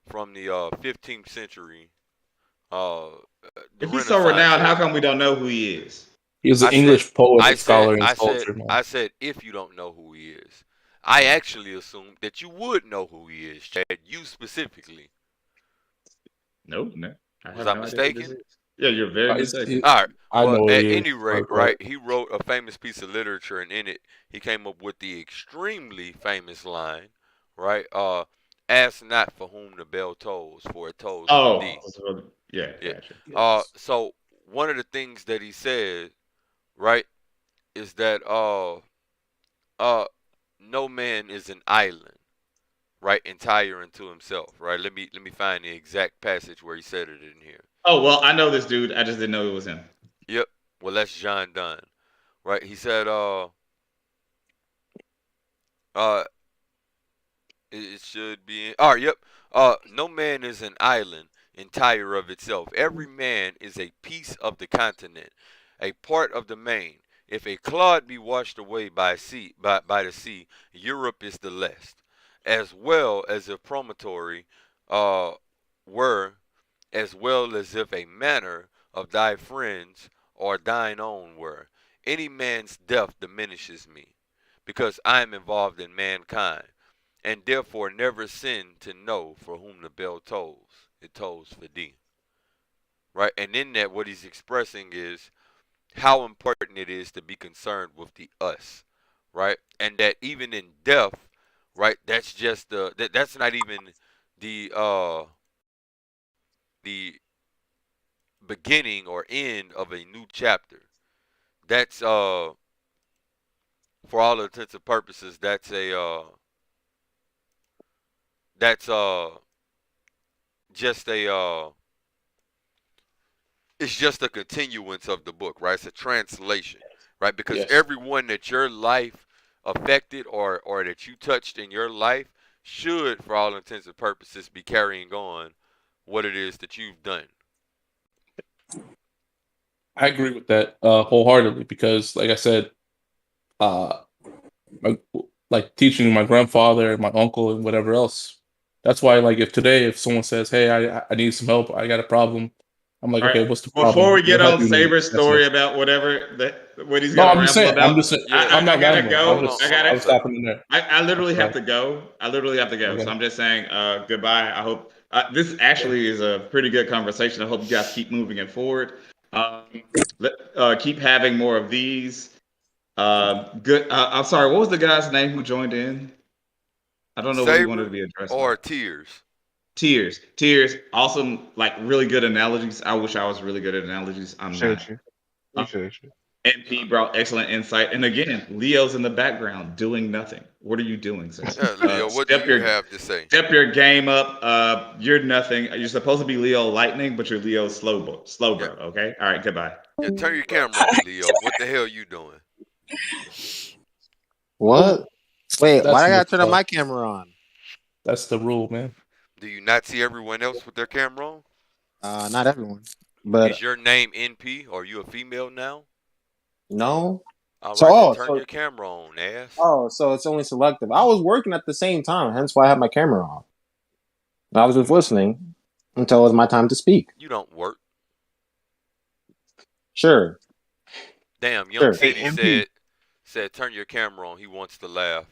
from the 15th century, uh, the If he's so Renaissance renowned, how era. come we don't know who he is? He's I an said, English poet, scholar, and soldier, man. I said, if you don't know who he is, I actually assumed that you would know who he is, Chad. You specifically. No, no. I Was have I no idea who this mistaken? is. Yeah, you're very mistaken. All right. I Well, know who at he is. any rate, right, he wrote a famous piece of literature, and in it, he came up with the extremely famous line, right? Ask not for whom the bell tolls, for it tolls for Oh, thee. yeah, Yeah. gotcha. Yes. So one of the things that he said, right, is that uh, no man is an island, right, entire unto himself, right. Let me find the exact passage where he said it in here. Oh, well, I know this dude. I just didn't know it was him. Yep. Well, that's John Donne, right. He said, uh, it should be. All right. Yep. No man is an island entire of itself. Every man is a piece of the continent, a part of the main. If a clod be washed away by the sea, Europe is the less, as well as if promontory uh were, as well as if a manner of thy friends or thine own were. Any man's death diminishes me, because I am involved in mankind, and therefore never sin to know for whom the bell tolls. It tolls for thee. Right? And in that, what he's expressing is how important it is to be concerned with the us. Right? And that even in death, right, that's just that's not even the beginning or end of a new chapter. That's for all intents and purposes, that's just a it's just a continuance of the book, right? It's a translation, right? Because Yes. everyone that your life affected or that you touched in your life should, for all intents and purposes, be carrying on what it is that you've done. I agree with that wholeheartedly because, like I said, uh, like teaching my grandfather and my uncle and whatever else. That's why, like, if someone says, "Hey, I need some help. I got a problem," I'm like, All right. "Okay, what's the Before problem? we get We'll help on you." Saber's That's story it. about what he's No, got to I'm just ramble saying. about, Yeah. I'm not gotta rambling. go. Hold on, I was sir. stopping in there. I literally That's have right. to go. I literally have to go. So Okay. I'm just saying goodbye. I hope this actually is a pretty good conversation. I hope you guys keep moving it forward. Um, keep having more of these. Good. I'm sorry. What was the guy's name who joined in? I don't know what he wanted to Saber be addressed by. or tears? Tears. Awesome. Like really good analogies. I wish I was really good at analogies. I'm not. appreciate you. Uh, Appreciate you. MP brought excellent insight. And again, Leo's in the background doing nothing. What are you doing, sir? Yeah, Leo, what do you have to say? Step your game up. You're nothing. You're supposed to be Leo Lightning, but you're Leo Slow Yeah, Bro. Okay. All right. Goodbye. yeah. Turn your camera on, Leo. What the hell you doing? What? Wait, why That's I the gotta turn on my camera on? that's the rule, man. Do you not see everyone else with their camera on? Not everyone, but Is your name NP? Are you a female now? no. All So right, then oh, turn your camera on, ass. so it's only selective. I was working at the same time, hence why I had my camera on. I was just listening until it was my time to speak. You don't work. Sure. Damn, Young Sure. Hey, City MP. said, "Turn your camera on." He wants to laugh.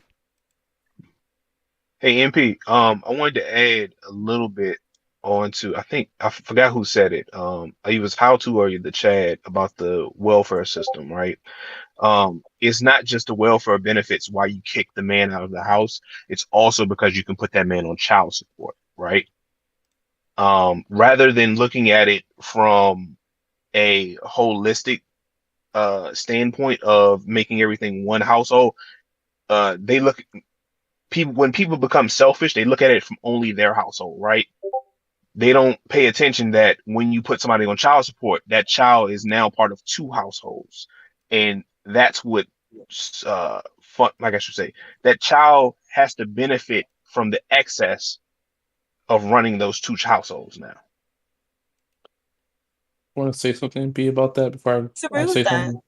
Hey, MP, I wanted to add a little bit onto, I think I forgot who said it. It was how to or the Chad about the welfare system, right? It's not just the welfare benefits why you kick the man out of the house. It's also because you can put that man on child support, right? Rather than looking at it from a holistic standpoint of making everything one household, they look people when people become selfish, they look at it from only their household, right? They don't pay attention that when you put somebody on child support, that child is now part of two households, and that's what, like I should say, that child has to benefit from the excess of running those two households now. Want to say something, B, about that before Disagree I with say that. something?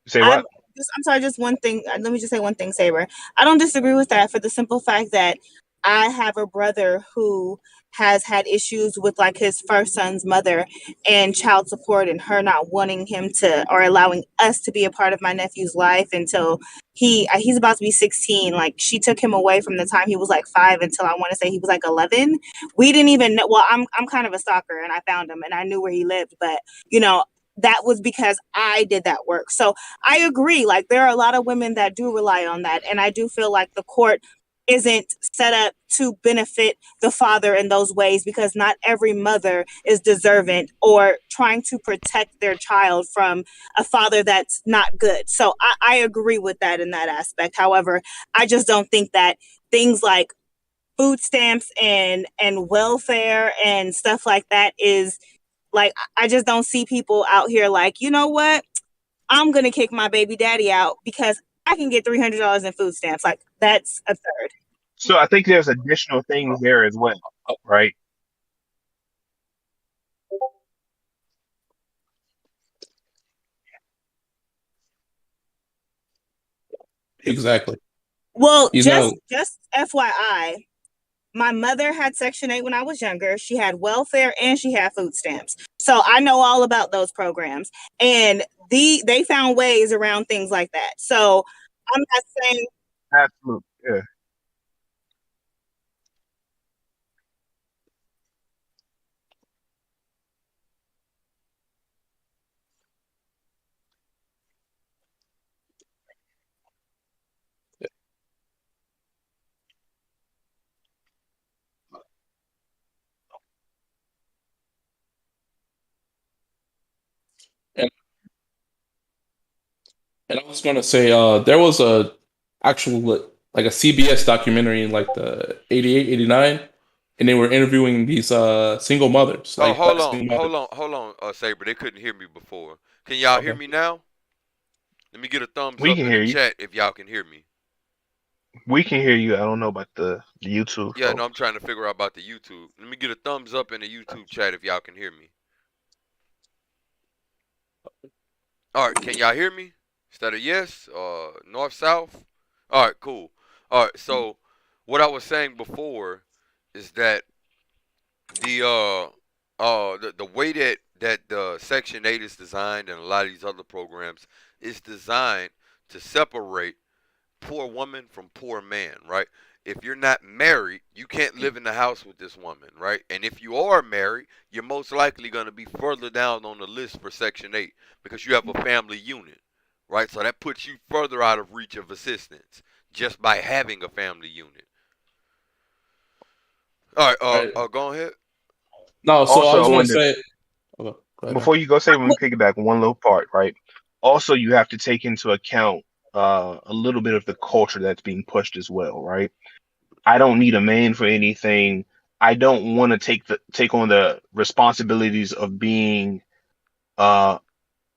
Say I'm what? I'm sorry, just one thing. Let me just say one thing, Saber. I don't disagree with that for the simple fact that I have a brother who has had issues with like his first son's mother and child support and her not wanting him to or allowing us to be a part of my nephew's life until he's about to be 16. Like she took him away from the time he was like 5 until I want to say he was like 11. We didn't even know. Well, I'm kind of a stalker and I found him and I knew where he lived, but you know, that was because I did that work. So I agree. Like there are a lot of women that do rely on that. And I do feel like the court isn't set up to benefit the father in those ways because not every mother is deserving or trying to protect their child from a father that's not good. So I agree with that in that aspect. However, I just don't think that things like food stamps and welfare and stuff like that is like I just don't see people out here like, you know what? I'm gonna kick my baby daddy out because I can get $300 in food stamps. Like that's absurd. So I think there's additional things there as well, right? Exactly. Well, You know, just FYI, my mother had Section 8 when I was younger. She had welfare and she had food stamps. So I know all about those programs. And they found ways around things like that. So I'm not saying Absolutely. Yeah. and, and I was gonna say, there was a actual like a CBS documentary in like the 88, 89, and they were interviewing these single mothers, Oh, like black single mothers. hold on, Saber. They couldn't hear me before. Can y'all hear Okay. me now? Let me get a thumbs We up can in the hear you. chat if y'all can hear me. We can hear you. I don't know about the YouTube Yeah, no, I'm folks. trying to figure out about the YouTube. Let me get a thumbs up in the YouTube chat if y'all can hear me. All right, can y'all hear me? Instead of yes, north, south. All right, cool. All right, so what I was saying before is that the way that the Section 8 is designed and a lot of these other programs is designed to separate poor woman from poor man, right? If you're not married, you can't live in the house with this woman, right? And if you are married, you're most likely going to be further down on the list for Section 8 because you have a family unit, right? So that puts you further out of reach of assistance just by having a family unit. All right, Right. go ahead. No, so I Also, I was gonna wanted say, okay, go ahead, man. before you go say, let me piggyback on one little part, right? Also, you have to take into account a little bit of the culture that's being pushed as well, right? I don't need a man for anything. I don't want to take on the responsibilities of being uh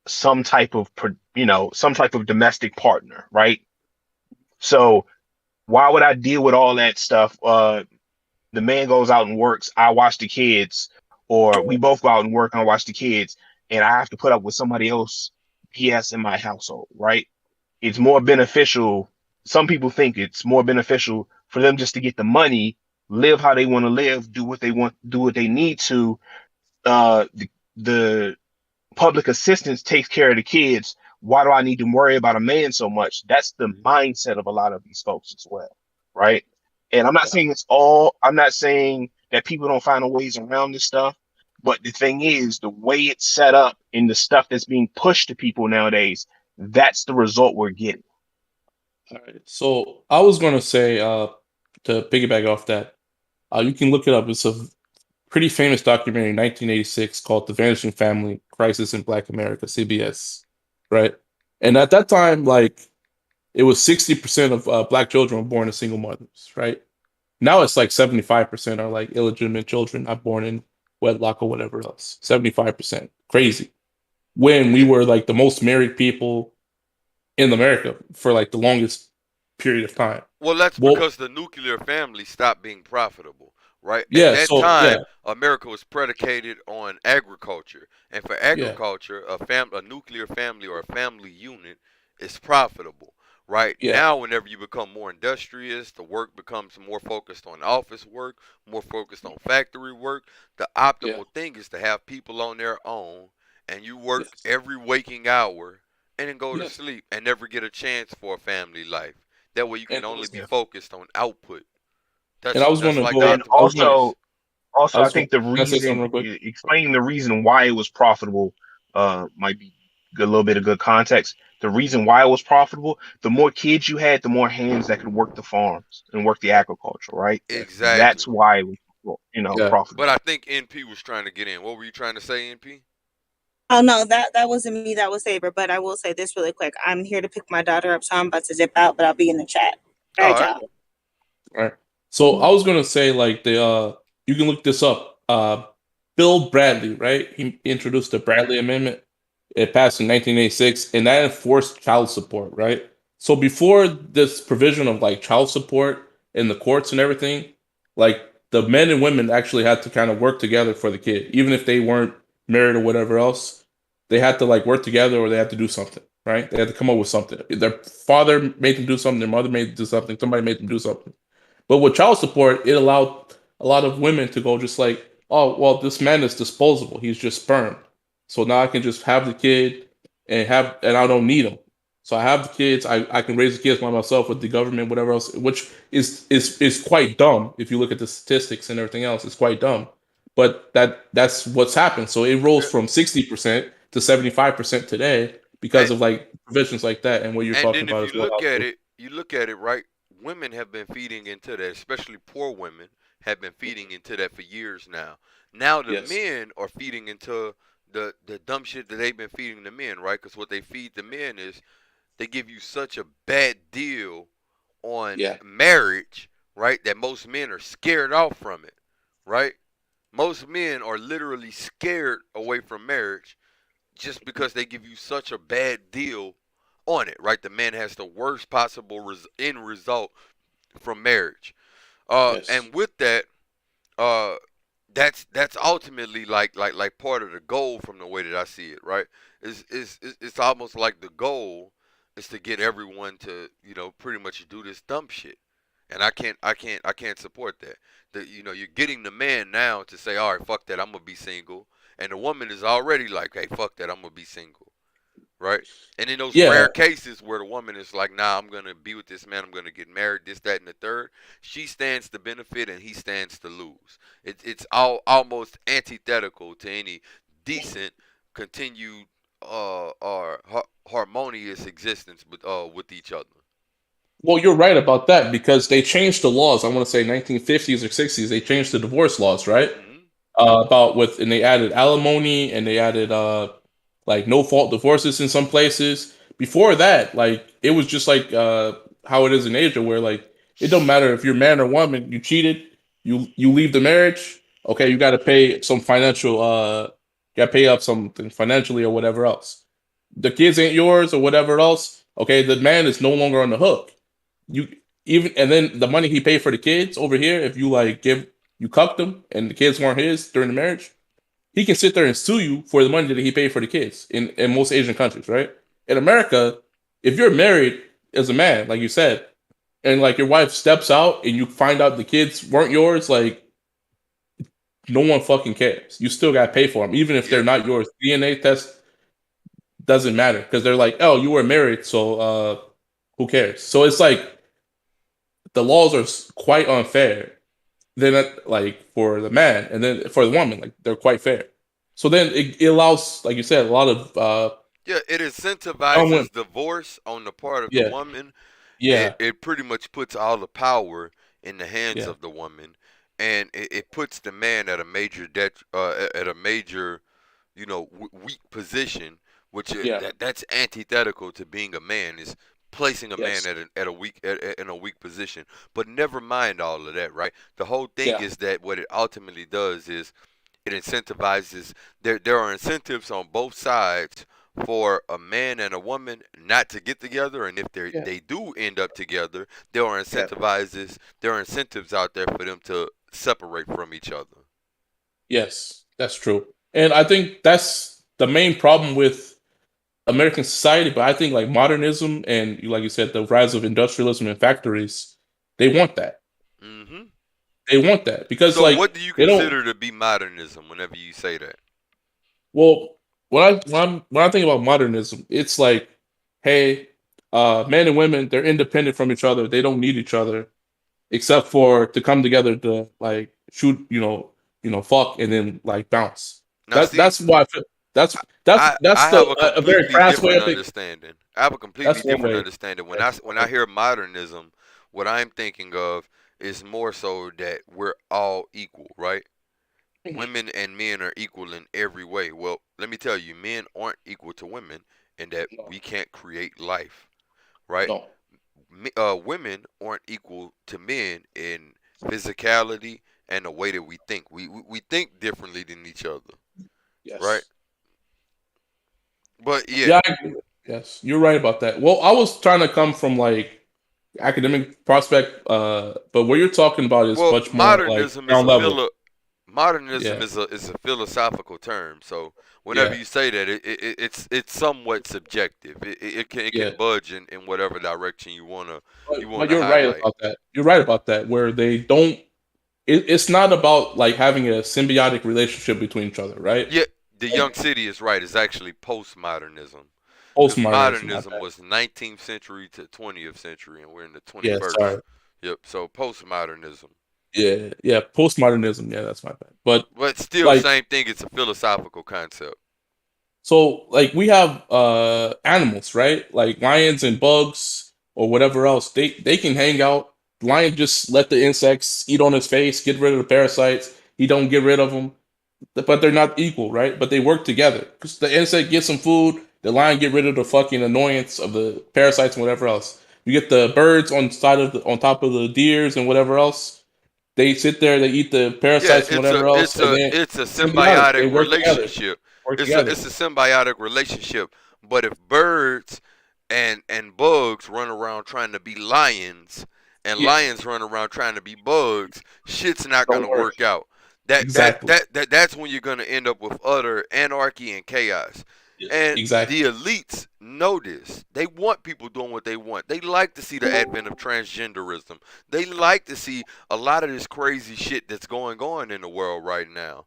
some type of some type of domestic partner, right? So why would I deal with all that stuff? The man goes out and works, I watch the kids, or we both go out and work and I watch the kids, and I have to put up with somebody else BS in my household, right? It's more beneficial. Some people think it's more beneficial for them just to get the money, live how they want to live, do what they want, do what they need to. The public assistance takes care of the kids why do I need to worry about a man so much? That's the mindset of a lot of these folks as well, right? And I'm not saying that people don't find ways around this stuff, but the thing is, the way it's set up and the stuff that's being pushed to people nowadays, that's the result we're getting. All right. So I was gonna say, to piggyback off that, you can look it up. It's a pretty famous documentary in 1986 called "The Vanishing Family: Crisis in Black America," CBS, right? And at that time, like it was 60% of black children were born to single mothers, right? Now it's like 75% are like illegitimate children not born in wedlock or whatever else. 75%, crazy. When we were like the most married people in America for like the longest period of time. Well, that's Well, because the nuclear family stopped being profitable, right? At yeah. that So yeah, time, America was predicated on agriculture, and for yeah, agriculture, a nuclear family or a family unit is profitable. Right yeah, now, whenever you become more industrious, the work becomes more focused on office work, more focused on factory work. The yeah. optimal thing is to have people on their own, and you work Yes, every waking hour, and then go to yes. sleep, and never get a chance for a family life. That way you And can only be Yeah. focused on output. I was That's gonna like the go. And I optimal was gonna. place. I I was going. think the Can I say something reason, real quick? explaining the reason why it was profitable, might be a little bit of good context. The reason why it was profitable, the more kids you had, the more hands that could work the farms and work the agriculture, right? That's Exactly. why it was, Yeah. But profitable. I think NP was trying to get in. What were you trying to say, NP? Oh no, that wasn't me. That was Saber. But I will say this really quick. I'm here to pick my daughter up, so I'm about to zip out. But I'll be in the chat. All All right, right. y'all. All right. So I was gonna say like the you can look this up. Bill Bradley, right? He introduced the Bradley Amendment. It passed in 1986, and that enforced child support, right? So before this provision of like child support in the courts and everything, like the men and women actually had to kind of work together for the kid, even if they weren't married or whatever else. They had to like work together, or they had to do something, right? They had to come up with something. Their father made them do something, their mother made them do something, somebody made them do something. But with child support, it allowed a lot of women to go just like, oh, well, this man is disposable. He's just sperm. So now I can just have the kid and I don't need him. So I have the kids. I can raise the kids by myself with the government, whatever else, which is quite dumb if you look at the statistics and everything else. It's quite dumb. But that's what's happened. So it rose Uh, from 60% to 75% today because And, of like provisions like that and what you're and talking then if about you as well. look at it, right? Women have been feeding into that, especially poor women have been feeding into that for years now. Now the Yes. men are feeding into the dumb shit that they've been feeding the men, right? Because what they feed the men is they give you such a bad deal on Yeah. marriage, right? That most men are scared off from it, right? Most men are literally scared away from marriage just because they give you such a bad deal on it, right? The man has the worst possible end result from marriage. Yes. And with that, uh, that's ultimately like part of the goal from the way that I see it, right? It's almost like the goal is to get everyone to pretty much do this dumb shit, and I can't support that. You're getting the man now to say, all right, fuck that, I'm gonna be single, and the woman is already like, hey, fuck that, I'm gonna be single, right? And in those Yeah. rare cases where the woman is like, nah, I'm gonna be with this man, I'm gonna get married, this, that, and the third, she stands to benefit and he stands to lose. It's almost antithetical to any decent, continued, or harmonious existence with each other. Well, you're right about that because they changed the laws. I want to say 1950s or 60s. They changed the divorce laws, right? Hmm. About with and they added alimony and they added like no fault divorces in some places. Before that, like it was just like how it is in Asia, where like it don't matter if you're man or woman, you cheated, you leave the marriage. Okay, you got to pay some financial you got to pay up something financially or whatever else. The kids ain't yours or whatever else. Okay, the man is no longer on the hook. You even and then the money he paid for the kids over here, if you like give you cucked them and the kids weren't his during the marriage, he can sit there and sue you for the money that he paid for the kids in most Asian countries, right? In America, if you're married as a man, like you said, and like your wife steps out and you find out the kids weren't yours, like no one fucking cares. You still got to pay for them, even if they're Yeah, not yours. DNA test, doesn't matter because they're like, oh, you were married, so who cares? So it's like the laws are quite unfair. Then like for the man, and then for the woman, like they're quite fair. So then it allows, like you said, a lot of Yeah, it young women. incentivizes divorce on the part of the Yeah, woman. yeah, It pretty much puts all the power in the hands yeah, of the woman, and it puts the man at a major at a major, weak position, which yeah. that's antithetical to being a man, is placing a man Yes, at a weak in a weak position. But never mind all of that, right? The whole thing yeah, is that what it ultimately does is it incentivizes. There are incentives on both sides for a man and a woman not to get together, and if yeah, they do end up together, Yeah. there are incentives out there for them to separate from each other. yes. That's true, and I think that's the main problem with American society. But I think like modernism and, like you said, the rise of industrialism and factories, they want that. Hmm. They want that because So, like what do you they don't. consider to be modernism whenever you say that? Well, when I think about modernism, it's like, hey, men and women, they're independent from each other. They don't need each other except for to come together to like shoot, fuck and then like bounce. Now, see, That's why I feel, that's I the have a a very completely crass way different of thinking. understanding. I have a completely That's one different way. understanding. Yes, When I hear modernism, what I'm thinking of is more so that we're all equal, right? Mhm. Women and men are equal in every way. Well, let me tell you, men aren't equal to women in that No, we can't create life, right? no, Women aren't equal to men in physicality and the way that we think. We think differently than each other, right? yes, But yeah, yeah, I agree. Yes, you're right about that. Well, I was trying to come from like academic prospect, but what you're talking about is well, much more like ground level. modernism Yeah, is a philosophical term. So whenever yeah, you say that, it's somewhat subjective. It yeah. can budge in whatever direction you But wanna you're right highlight. about that. You're right about that. Where they don't. It's not about like having a symbiotic relationship between each other, right? Yeah, the Like young city is right. It's actually postmodernism, because postmodernism. My modernism bad. was 19th century to 20th century, and we're in the Yeah, 21st. sorry. Yep. So postmodernism, Yeah, yeah, postmodernism. Yeah, that's my bad. But but still, like, same thing. It's a philosophical concept. so like we have animals, right? Like lions and bugs or whatever else. They can hang out. Lion just let the insects eat on his face, get rid of the parasites. He don't get rid of them. But they're not equal, right? But they work together. Because the insect gets some food, the lion get rid of the fucking annoyance of the parasites and whatever else. You get the birds on top of the deers and whatever else. They sit there, they eat the Yeah, parasites and whatever else, and then it's a symbiotic. They symbiotic work together. relationship. Work together. It's a symbiotic relationship. But if birds and bugs run around trying to be lions, and Yeah, lions run around trying to be bugs, shit's not don't gonna work. work out. Exactly. That's when you're gonna end up with utter anarchy and chaos. Yeah, And exactly. the elites know this. They want people doing what they want. They like to see the advent of transgenderism. They like to see a lot of this crazy shit that's going on in the world right now.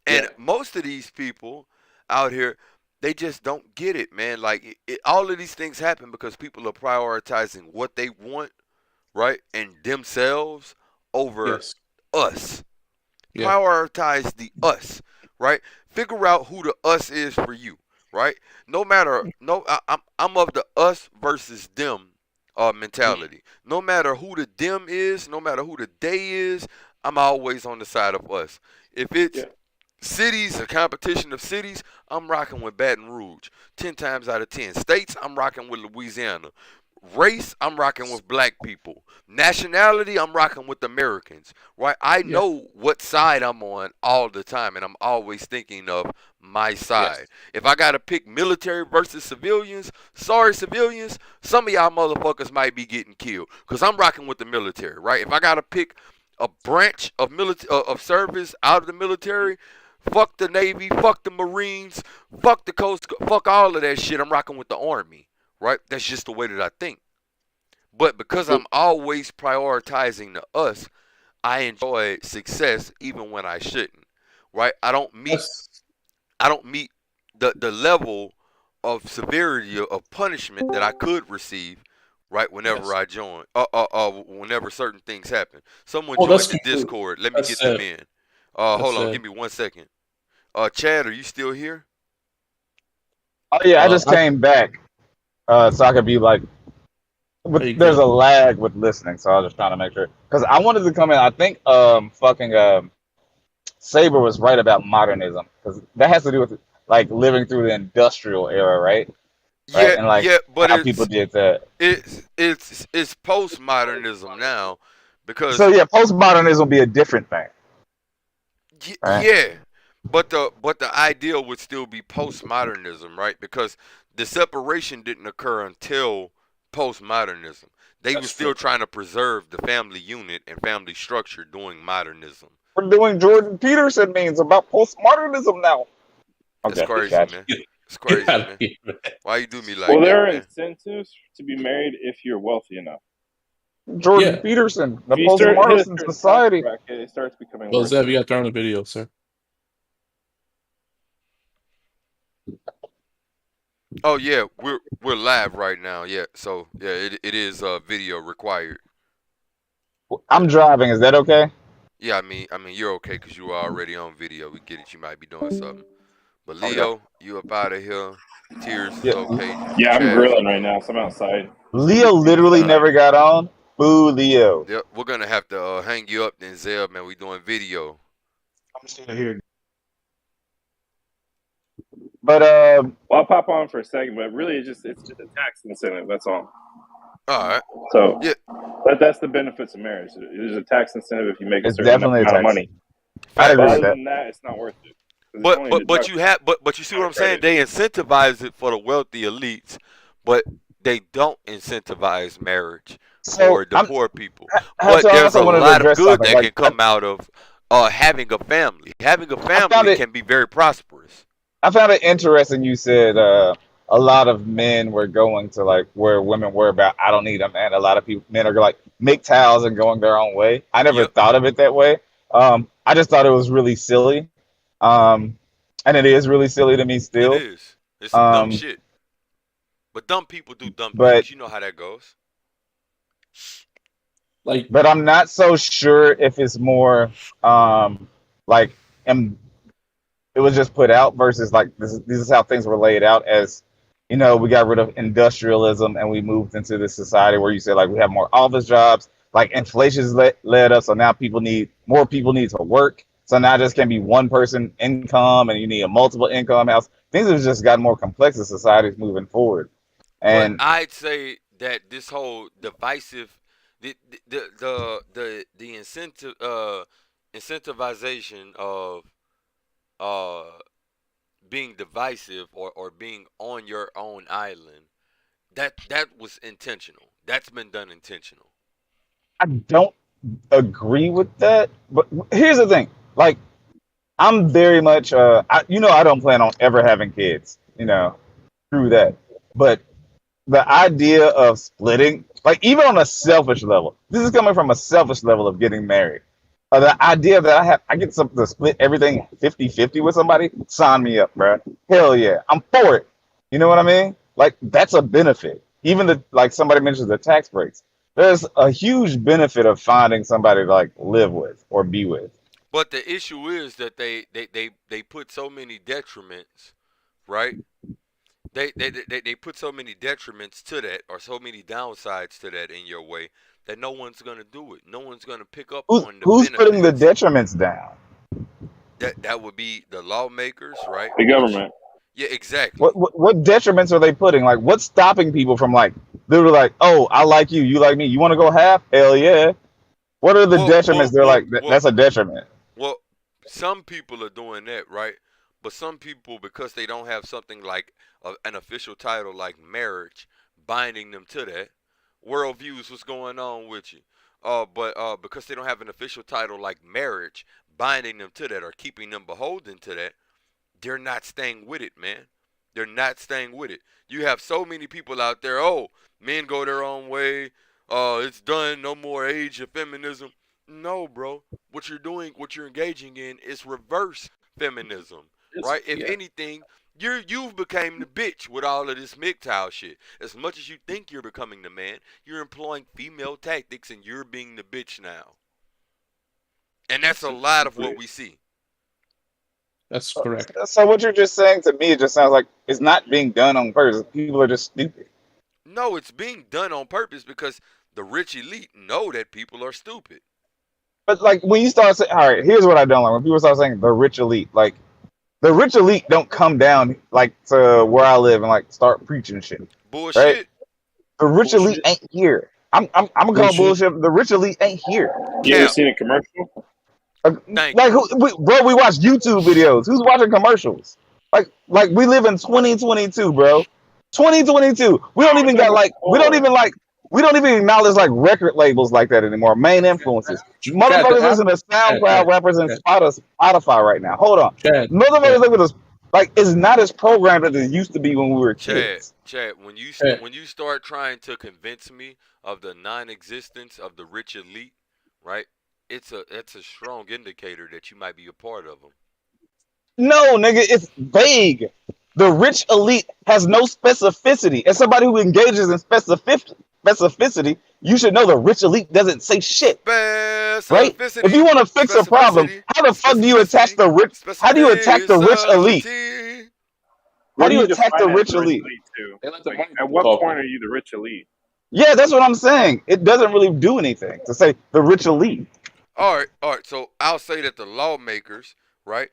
And Yeah. most of these people out here, they just don't get it, man. Like, all of these things happen because people are prioritizing what they want, right? And themselves over Yes. us. Yeah. Prioritize the us, right? Figure out who the us is for you, right? No matter no I'm of the us versus them Mm. mentality. No matter who the them is, no matter who the they is, I'm always on the side of us. If it's Yeah. cities, a competition of cities, I'm rocking with Baton Rouge. 10 times out of 10. States, I'm rocking with Louisiana. Race, I'm rocking with black people. Nationality, I'm rocking with Americans. Right? I Yeah. know what side I'm on all the time, and I'm always thinking of my Yes. side. If I gotta pick military versus civilians, sorry civilians, some of y'all motherfuckers might be getting killed. Cause I'm rocking with the military, right? If I gotta pick a branch of of service out of the military, fuck the Navy, fuck the Marines, fuck the Coast, fuck all of that shit. I'm rocking with the Army, right? That's just the way that I think. But because Well, I'm always prioritizing the us, I enjoy success even when I shouldn't, right? that's I don't meet the level of severity of punishment that I could receive, right? Whenever Yes. I join, whenever certain things happen. Someone Oh, that's joined the true. Discord. Let me That's get them sad. in. That's Hold on, sad. give me 1 second. Chad, are you still here? Oh yeah, I just I, came back, so I could be like, there you there's go. a lag with listening, so I was just trying to make sure because I wanted to come in. I think Saber was right about modernism because that has to do with like living through the industrial era, right? Right, Yeah, and like yeah, but how people did that. it's postmodernism now, So because yeah, postmodernism would be a different thing, right? yeah, but the ideal would still be postmodernism, right? Because the separation didn't occur until postmodernism. They were That's true. still trying to preserve the family unit and family structure during modernism. We're doing Jordan Peterson memes about postmodernism now. That's Okay, crazy, gotcha. man. Get, It's get crazy, out of man. here, man. Why you do me Well, like there that, are man? incentives to be married if you're wealthy enough. Jordan Yeah. Peterson, the If you start hit a postmodern certain tax society. bracket, it starts becoming Well, worth Zev, it. you got to turn on the video, sir. Oh yeah, we're live right now. Yeah, so yeah, it is video required. I'm driving. Is that okay? Yeah, I mean you're okay because you are already on video. We get it. You might be doing something. But Okay. Leo, you up out of here. Tears is Yeah. okay. Yeah, I'm Chad is grilling right okay. now, so I'm outside. Leo literally never got on. Boo, Leo. Yep, we're gonna have to hang you up then, Zeb, man. We doing video. I'm still here. But Well, I'll pop on for a second, but really, it's just a tax incentive. That's all. All right. So Yeah. that's the benefits of marriage. There's a tax incentive if you make a it's certain definitely a amount of tax. money. I'd Facts. agree But with other that. than that, it's not worth it. 'Cause it's But only but deductible. you have but you see what I'm saying? They incentivize it for the wealthy elites, but they don't incentivize marriage So for the poor people. I But there's also a wanted to lot of address good something. that can Like come out of having a family. Having a I found family it. can be very prosperous. I found it interesting. You said a lot of men were going to like where women were about. I don't need a man. A lot of people, men are like make towels and going their own way. I never Yep, thought of it that way. I just thought it was really silly. Um, and it is really silly to me it still. is. It's some dumb Um, shit. But dumb people do dumb but things. You know how that goes. Like, but I'm not so sure if it's more like am it was just put out versus like this is how things were laid out as we got rid of industrialism and we moved into this society where you say like we have more office jobs, like inflation's led up, so now people need to work, so now just can't be one person income and you need a multiple income house. Things have just gotten more complex as society's moving forward. But And I'd say that this whole divisive, the incentivization of uh being divisive or being on your own island, that was intentional. That's been done intentional. I don't agree with that, but here's the thing, like I'm very much I don't plan on ever having kids, through that. But the idea of splitting, like even on a selfish level, this is coming from a selfish level of getting married. The idea that I get something to split everything 50-50 with somebody, sign me up, bro. Hell yeah, I'm for it. You know what I mean? Like that's a benefit. Even like somebody mentions the tax breaks. There's a huge benefit of finding somebody to like live with or be with. But the issue is that they put so many detriments, right? They put so many detriments to that, or so many downsides to that in your way, that no one's gonna do it. No one's gonna pick up on the Who's putting the benefits. detriments down? That would be the lawmakers, right? The government. Yeah, exactly. What detriments are they putting? Like, what's stopping people from like literally like, oh, I like you, you like me, you want to go half? Hell yeah. What are the Well, detriments? well, They're well, like, well, that's a detriment. well. Some people are doing that, right? But some people, because they don't have something like an official title like marriage binding them to that, worldviews, what's going on with you? But because they don't have an official title like marriage binding them to that or keeping them beholden to that, they're not staying with it, man. They're not staying with it. You have so many people out there. Oh, men go their own way. It's done. No more age of feminism. No, bro. What you're doing, what you're engaging in, is reverse feminism, right? If yeah. anything, You've became the bitch with all of this MGTOW shit. As much as you think you're becoming the man, you're employing female tactics and you're being the bitch now. And that's a lot of what we see. That's correct. So what you're just saying to me, it just sounds like it's not being done on purpose. People are just stupid. No, it's being done on purpose because the rich elite know that people are stupid. But like when you start saying, all right, here's what I don't like. When people start saying the rich elite, like the rich elite don't come down like to where I live and like start preaching shit. Bullshit. Right? The rich elite ain't here. I'm gonna call bullshit. The rich elite ain't here. You ever seen a commercial? Bro, we watch YouTube videos. Who's watching commercials? Like we live in 2022, bro. 2022. We don't even acknowledge like record labels like that anymore. Main influences. Motherfuckers listen to SoundCloud rappers and Spotify right now. Hold on. Motherfuckers look at us like it's not as programmed as it used to be when we were kids. Chad, when you start trying to convince me of the non-existence of the rich elite, right? It's a strong indicator that you might be a part of them. No, nigga, it's vague. The rich elite has no specificity. As somebody who engages in specificity, you should know the rich elite doesn't say shit. Right? If you want to fix a problem, how the fuck do you attack the rich? How do you attack the rich elite? How do you attack the rich elite? Like, at what point are you the rich elite? Yeah, that's what I'm saying. It doesn't really do anything to say the rich elite. All right. So I'll say that the lawmakers, right,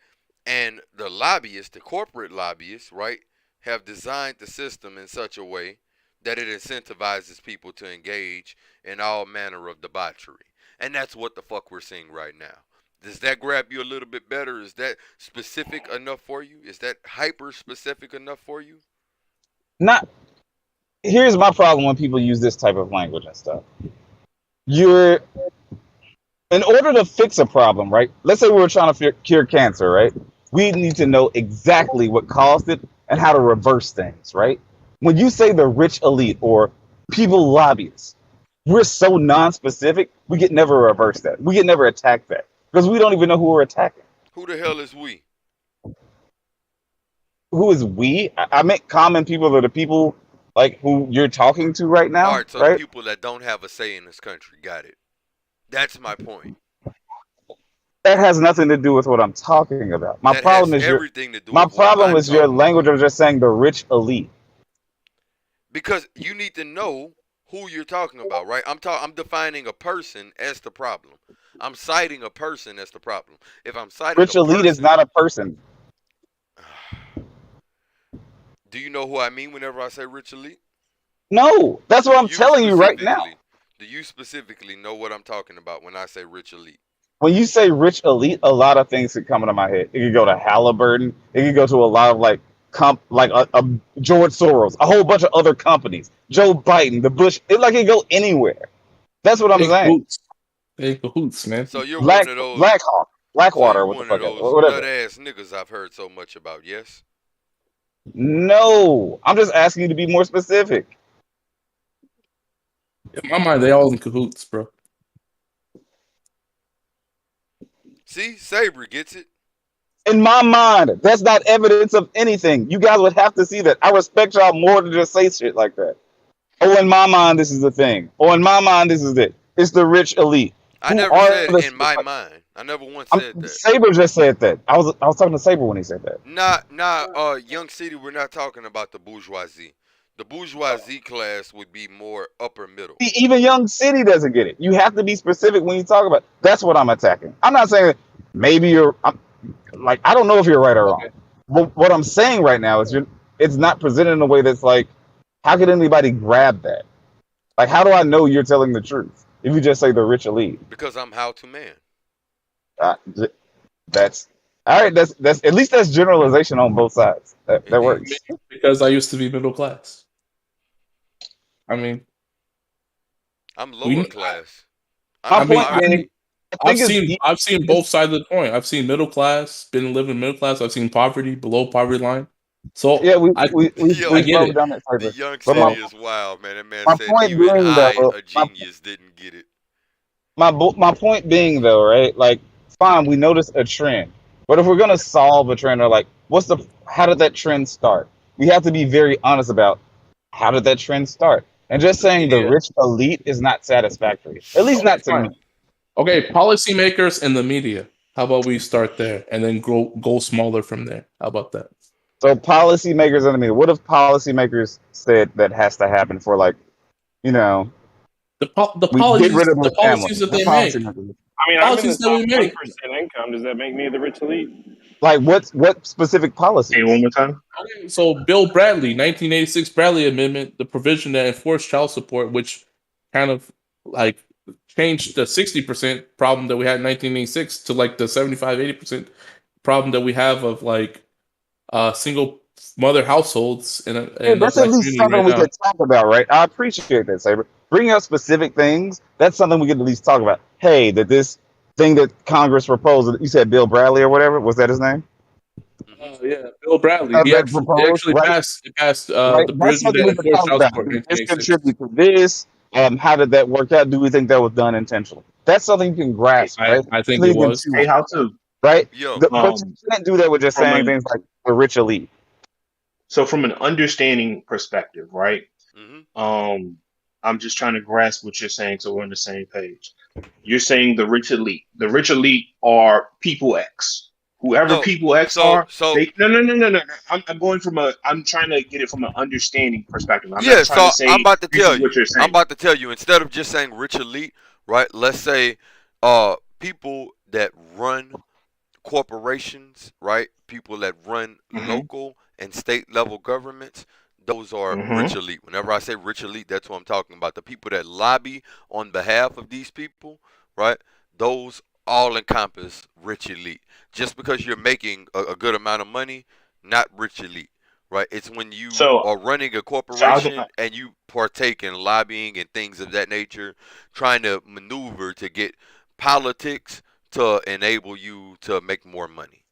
and the lobbyists, the corporate lobbyists, right, have designed the system in such a way that it incentivizes people to engage in all manner of debauchery. And that's what the fuck we're seeing right now. Does that grab you a little bit better? Is that specific enough for you? Is that hyper specific enough for you? Not. Here's my problem when people use this type of language and stuff. In order to fix a problem, right? Let's say we were trying to cure cancer, right? We need to know exactly what caused it and how to reverse things, right? When you say the rich elite or people lobbyists, we're so non-specific, we can never reverse that. We can never attack that because we don't even know who we're attacking. Who the hell is we? Who is we? I meant common people are the people like who you're talking to right now. All right, so right? People that don't have a say in this country. Got it. That's my point. That has nothing to do with what I'm talking about. My problem is your language of just saying the rich elite. Because you need to know who you're talking about, right? I'm defining a person as the problem. I'm citing a person as the problem. If I'm citing rich elite is not a person. Do you know who I mean whenever I say rich elite? No, that's what I'm telling you right now. Do you specifically know what I'm talking about when I say rich elite? When you say rich elite, a lot of things could come into my head. It could go to Halliburton. It could go to a lot of like George Soros, a whole bunch of other companies, Joe Biden, the Bush. It could go anywhere. That's what I'm saying. Hey, cahoots, man. So you're one of those Blackwater, what the fuck? Whatever. Nut ass niggas I've heard so much about. Yes. No, I'm just asking you to be more specific. In my mind, they all in cahoots, bro. See, Sabre gets it. In my mind, that's not evidence of anything. You guys would have to see that. I respect y'all more to just say shit like that. Oh, in my mind, this is the thing. Oh, in my mind, this is it. It's the rich elite. I never said in my mind. I never once said that. Sabre just said that. I was talking to Sabre when he said that. Nah, Young City, we're not talking about the bourgeoisie. The bourgeoisie class would be more upper middle. Even Young City doesn't get it. You have to be specific when you talk about it. That's what I'm attacking. I'm not saying maybe I don't know if you're right or wrong. But what I'm saying right now is it's not presented in a way that's like, how could anybody grab that? Like, how do I know you're telling the truth if you just say the rich elite? Because I'm how to man. That's all right. That's at least that's generalization on both sides. That works. Because I used to be middle class. I mean, I'm lower class. I've seen both sides of the coin. I've seen middle class, been living middle class. I've seen poverty, below poverty line. So yeah, I get it. Down that the Young City is wild, man. That man said even a genius didn't get it. My point being though, right? Like, fine, we notice a trend, but if we're gonna solve a trend or like how did that trend start? We have to be very honest about how did that trend start. And just The saying the media. rich elite is not satisfactory, at least Okay, not to fine. me. Okay, policymakers and the media. How about we start there and then go smaller from there? How about that? So policymakers in the media. What if policymakers said that has to happen for like, you know, The we get rid policies of those families? that The they make. policymakers. I mean, I'm in the Policies that top we make. 1% income. Does that make me the rich elite? Like what specific Say it one policies? more time. Okay, so Bill Bradley, 1986 Bradley Amendment, the provision that enforced child support, which kind of like changed the 60% problem that we had in 1986 to like the 75-80% problem that we have of like single mother households Yeah, in the that's at black least community something right we now. could talk about, right? I appreciate that, Saber. Bring up specific things. That's something we could at least talk about. Hey, that this thing that Congress proposed, you said Bill Bradley or whatever, was that his name? Yeah, Bill Bradley. That He proposed, actually right? passed Right. the That's provision something that we could enforced talk child about. support in Did this 1986. contribute to this? How did that work out? Do we think that was done intentionally? That's something you can Hey, grasp, right? I think it Leading was. into hey, how to? right? Yo, But you can't do that with just From saying an things like the rich elite. so from an understanding perspective, right? hmm I'm just trying to grasp what you're saying, so we're on the same page. You're saying the rich elite. The rich elite are people X. Whoever no, people X so are, they no. I'm going from a. I'm trying to get it from an understanding perspective. I'm not yeah, trying to so I'm say about to this tell is what you. you're I'm saying. about to tell you. Instead of just saying rich elite, right? Let's say, people that run corporations, right? People that run Mm-hmm. local and state level governments, those are Mm-hmm. rich elite. Whenever I say rich elite, that's what I'm talking about. The people that lobby on behalf of these people, right? Those all encompass rich elite. Just because you're making a good amount of money, not rich elite, right? It's when you So, are running a so I was, corporation and you partake in lobbying and things of that nature, trying to maneuver to get politics to enable you to make more money,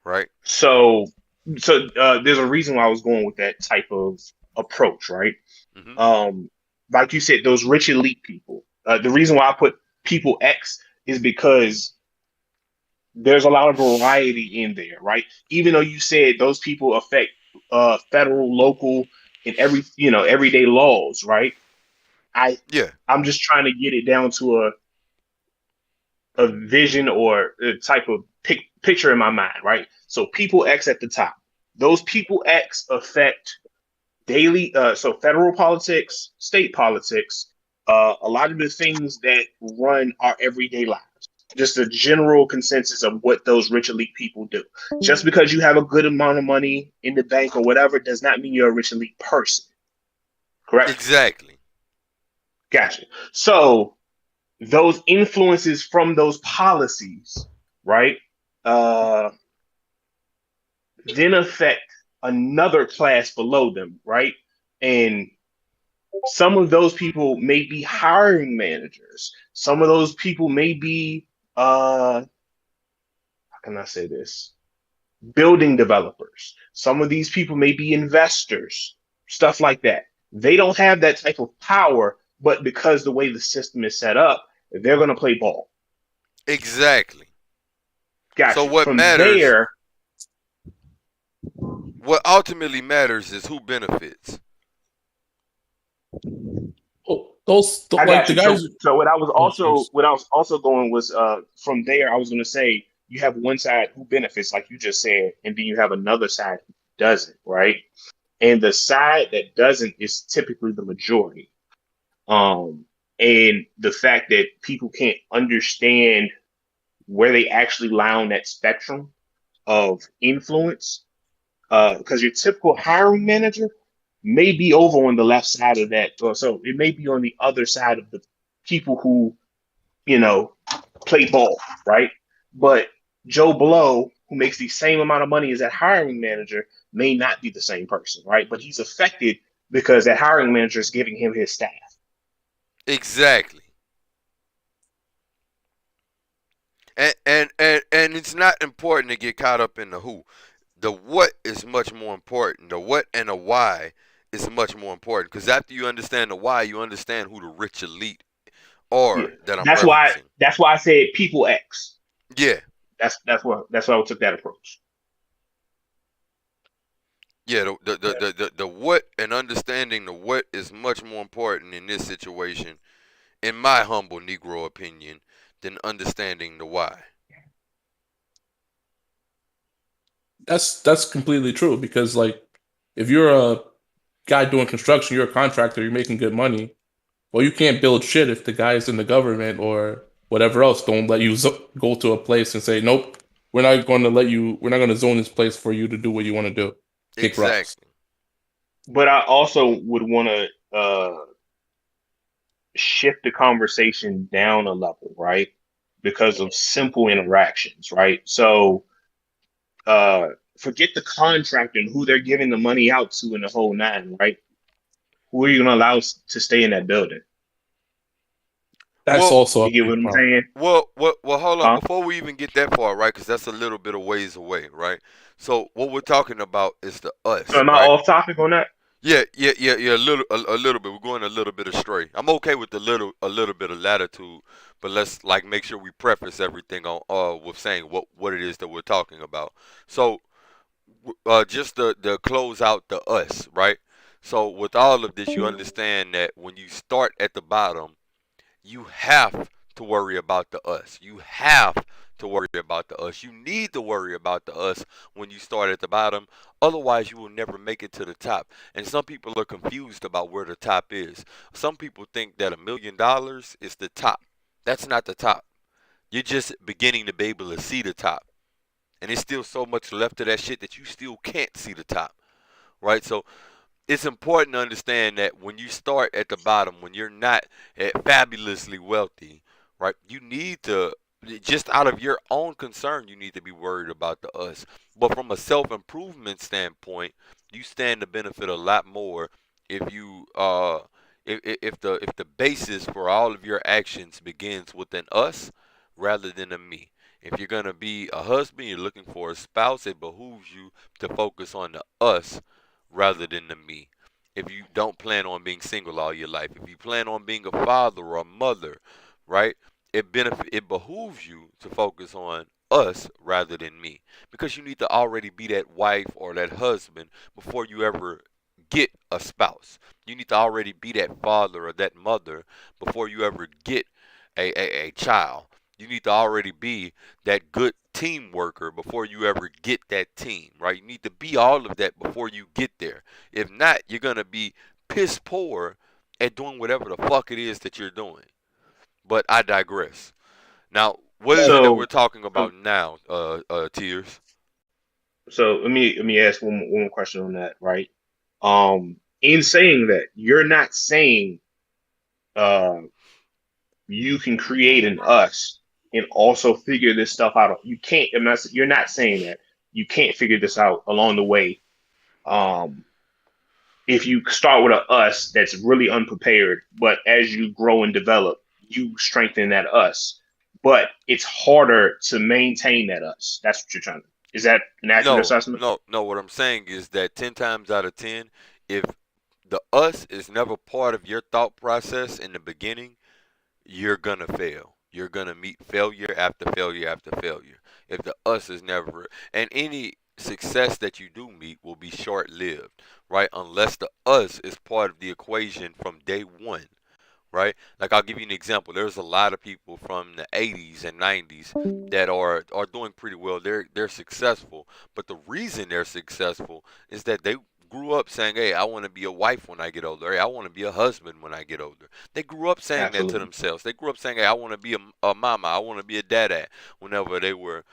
right? so there's a reason why I was going with that type of approach, right? hmm Um, like you said, those rich elite people. The reason why I put people X is because there's a lot of variety in there, right? Even though you said those people affect federal, local, and everyday laws, right? I Yeah, I'm just trying to get it down to a vision or a type of picture in my mind, right? So people X at the top. Those people X affect daily, so federal politics, state politics, a lot of the things that run our everyday lives. Just a general consensus of what those rich elite people do. Just because you have a good amount of money in the bank or whatever does not mean you're a rich elite person. Correct? exactly. Gotcha. So those influences from those policies, right, uh, then affect another class below them, right? And some of those people may be hiring managers. Some of those people may be, how can I say this? Building developers. Some of these people may be investors, stuff like that. They don't have that type of power, but because the way the system is set up, they're going to play ball. Exactly. So Gotcha. what From matters, there, what ultimately matters is who benefits. Oh, I like got the you. So, guys. so Oh, jeez. what I was also going was from there. I was going to say you have one side who benefits, like you just said, and then you have another side who doesn't, right? And the side that doesn't is typically the majority. Um, and the fact that people can't understand where they actually lie on that spectrum of influence, because your typical hiring manager may be over on the left side of that, or so it may be on the other side of the people who you know play ball, right? But Joe Blow, who makes the same amount of money as that hiring manager, may not be the same person, right? But he's affected because that hiring manager is giving him his staff. Exactly. And it's not important to get caught up in the who. The what is much more important. The what and the why is much more important. Because after you understand the why, you understand who the rich elite Yeah, are that I'm that's why. referencing. That's why I said people X. Yeah. That's why I took that approach. Yeah, the what and understanding the what is much more important in this situation, in my humble Negro opinion, than understanding the why. That's completely true because like if you're a guy doing construction, you're a contractor, you're making good money. Well, you can't build shit if the guys in the government or whatever else don't let you go to a place and say, nope, we're not going to let you. We're not going to zone this place for you to do what you want to do, kick rocks. Exactly. But I also would want to shift the conversation down a level, right? Because of simple interactions, right? So uh, forget the contract and who they're giving the money out to in the whole nine, right? Who are you going to allow to stay in that building? That's Well, also a You get big what I'm problem. saying? well, hold on. Huh? Before we even get that far, right? Because that's a little bit of ways away, right? So what we're talking about is the So us, am I right? off topic on that? Yeah. A little bit. We're going a little bit astray. I'm okay with a little bit of latitude, but let's like make sure we preface everything on with saying what it is that we're talking about. So just the close out the us, right? So with all of this, you understand that when you start at the bottom, you have to worry about the us. You have to worry about the us. You need to worry about the us when you start at the bottom. Otherwise, you will never make it to the top. And some people are confused about where the top is. Some people think that $1 million is the top. That's not the top. You're just beginning to be able to see the top. And there's still so much left of that shit that you still can't see the top. Right? So it's important to understand that when you start at the bottom, when you're not fabulously wealthy, right, you need to, just out of your own concern, you need to be worried about the us. But from a self improvement standpoint, you stand to benefit a lot more if you if the basis for all of your actions begins with an us rather than a me. If you're gonna be a husband, you're looking for a spouse, it behooves you to focus on the us rather than the me. If you don't plan on being single all your life, if you plan on being a father or a mother, right? It behooves you to focus on us rather than me, because you need to already be that wife or that husband before you ever get a spouse. You need to already be that father or that mother before you ever get a child. You need to already be that good team worker before you ever get that team, right? You need to be all of that before you get there. If not, you're gonna be piss poor at doing whatever the fuck it is that you're doing. But I digress. Now, what is it that we're So, talking um, about now, Tears? so let me ask one more question on that, right? In saying that, you're not saying uh, you can create an us and also figure this stuff out. You can't. I'm not. You're not saying that you can't figure this out along the way. Um, if you start with a us that's really unprepared, but as you grow and develop, you strengthen that us. But it's harder to maintain that us. That's what you're trying to. Is that an accurate No, assessment? no. What I'm saying is that 10 times out of 10, if the us is never part of your thought process in the beginning, you're gonna fail. You're gonna meet failure after failure after failure. If the us is never, and any success that you do meet will be short lived, right? Unless the us is part of the equation from day one, right? Like I'll give you an example. There's a lot of people from the 80s and 90s that are doing pretty well. They're successful, but the reason they're successful is that they grew up saying, "Hey, I want to be a wife when I get older. Hey, I want to be a husband when I get older." They grew up saying that to Absolutely. themselves. They grew up saying, "Hey, I want to be a mama. I want to be a dada." Whenever they were,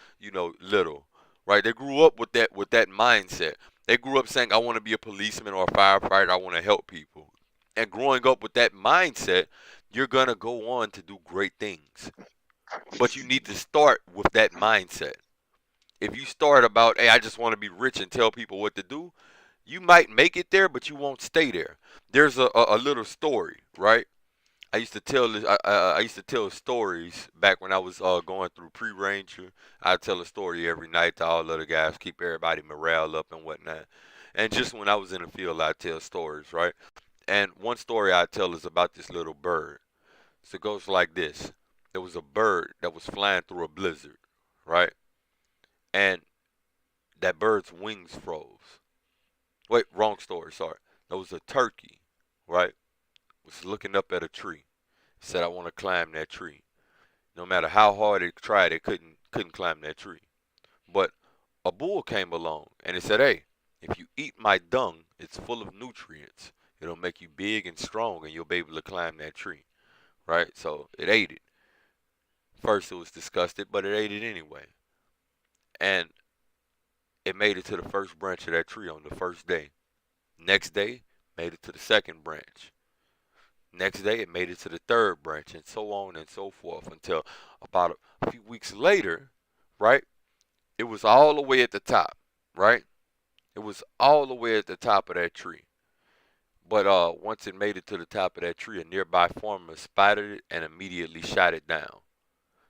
little, right? They grew up with that mindset. They grew up saying, "I want to be a policeman or a firefighter. I want to help people." And growing up with that mindset, you're going to go on to do great things. But you need to start with that mindset. If you start about, hey, I just want to be rich and tell people what to do, you might make it there, but you won't stay there. There's a little story, right? I used to tell this. I used to tell stories back when I was going through pre-ranger. I tell a story every night to all the other guys, keep everybody morale up and whatnot. And just when I was in the field, I tell stories, right? And one story I tell is about this little bird. So it goes like this. There was a bird that was flying through a blizzard, right? And that bird's wings froze. Wait, wrong story. Sorry. There was a turkey, right? Was looking up at a tree. Said, "I want to climb that tree." No matter how hard it tried, it couldn't climb that tree. But a bull came along and it said, "Hey, if you eat my dung, it's full of nutrients. It'll make you big and strong, and you'll be able to climb that tree." Right? So it ate it. First, it was disgusted, but it ate it anyway. And it made it to the first branch of that tree on the first day. Next day, made it to the second branch. Next day, it made it to the third branch, and so on and so forth until about a few weeks later, right? It was all the way at the top, right? It was all the way at the top of that tree. But once it made it to the top of that tree, a nearby farmer spotted it and immediately shot it down.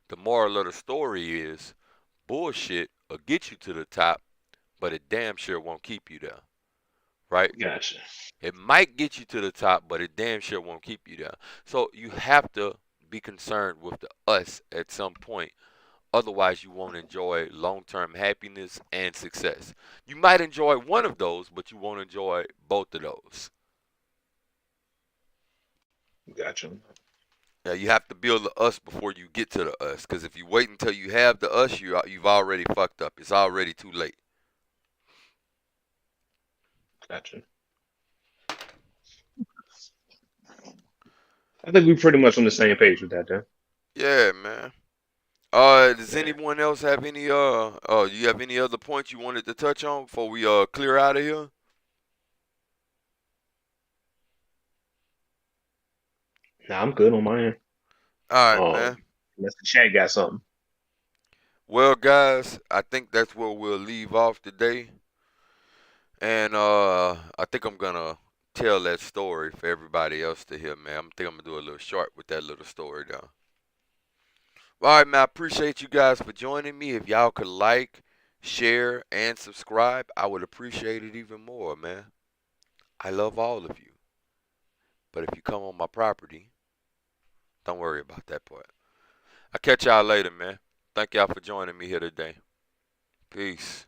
The moral of the story is bullshit will get you to the top, but it damn sure won't keep you there, right? Gotcha. It might get you to the top, but it damn sure won't keep you there. So you have to be concerned with the us at some point. Otherwise, you won't enjoy long-term happiness and success. You might enjoy one of those, but you won't enjoy both of those. Gotcha. Yeah, you have to build the us before you get to the us. Because if you wait until you have the us, you've already fucked up. It's already too late. Gotcha. I think we're pretty much on the same page with that, then. Yeah, man. Does Yeah. anyone else have any you have any other points you wanted to touch on before we clear out of here? Nah, I'm good on my end. All right, man. Unless the chat got something. Well, guys, I think that's where we'll leave off today. And I think I'm gonna tell that story for everybody else to hear, man. I think I'm gonna do a little short with that little story though. All right, man. I appreciate you guys for joining me. If y'all could like, share, and subscribe, I would appreciate it even more, man. I love all of you. But if you come on my property, don't worry about that part. I'll catch y'all later, man. Thank y'all for joining me here today. Peace.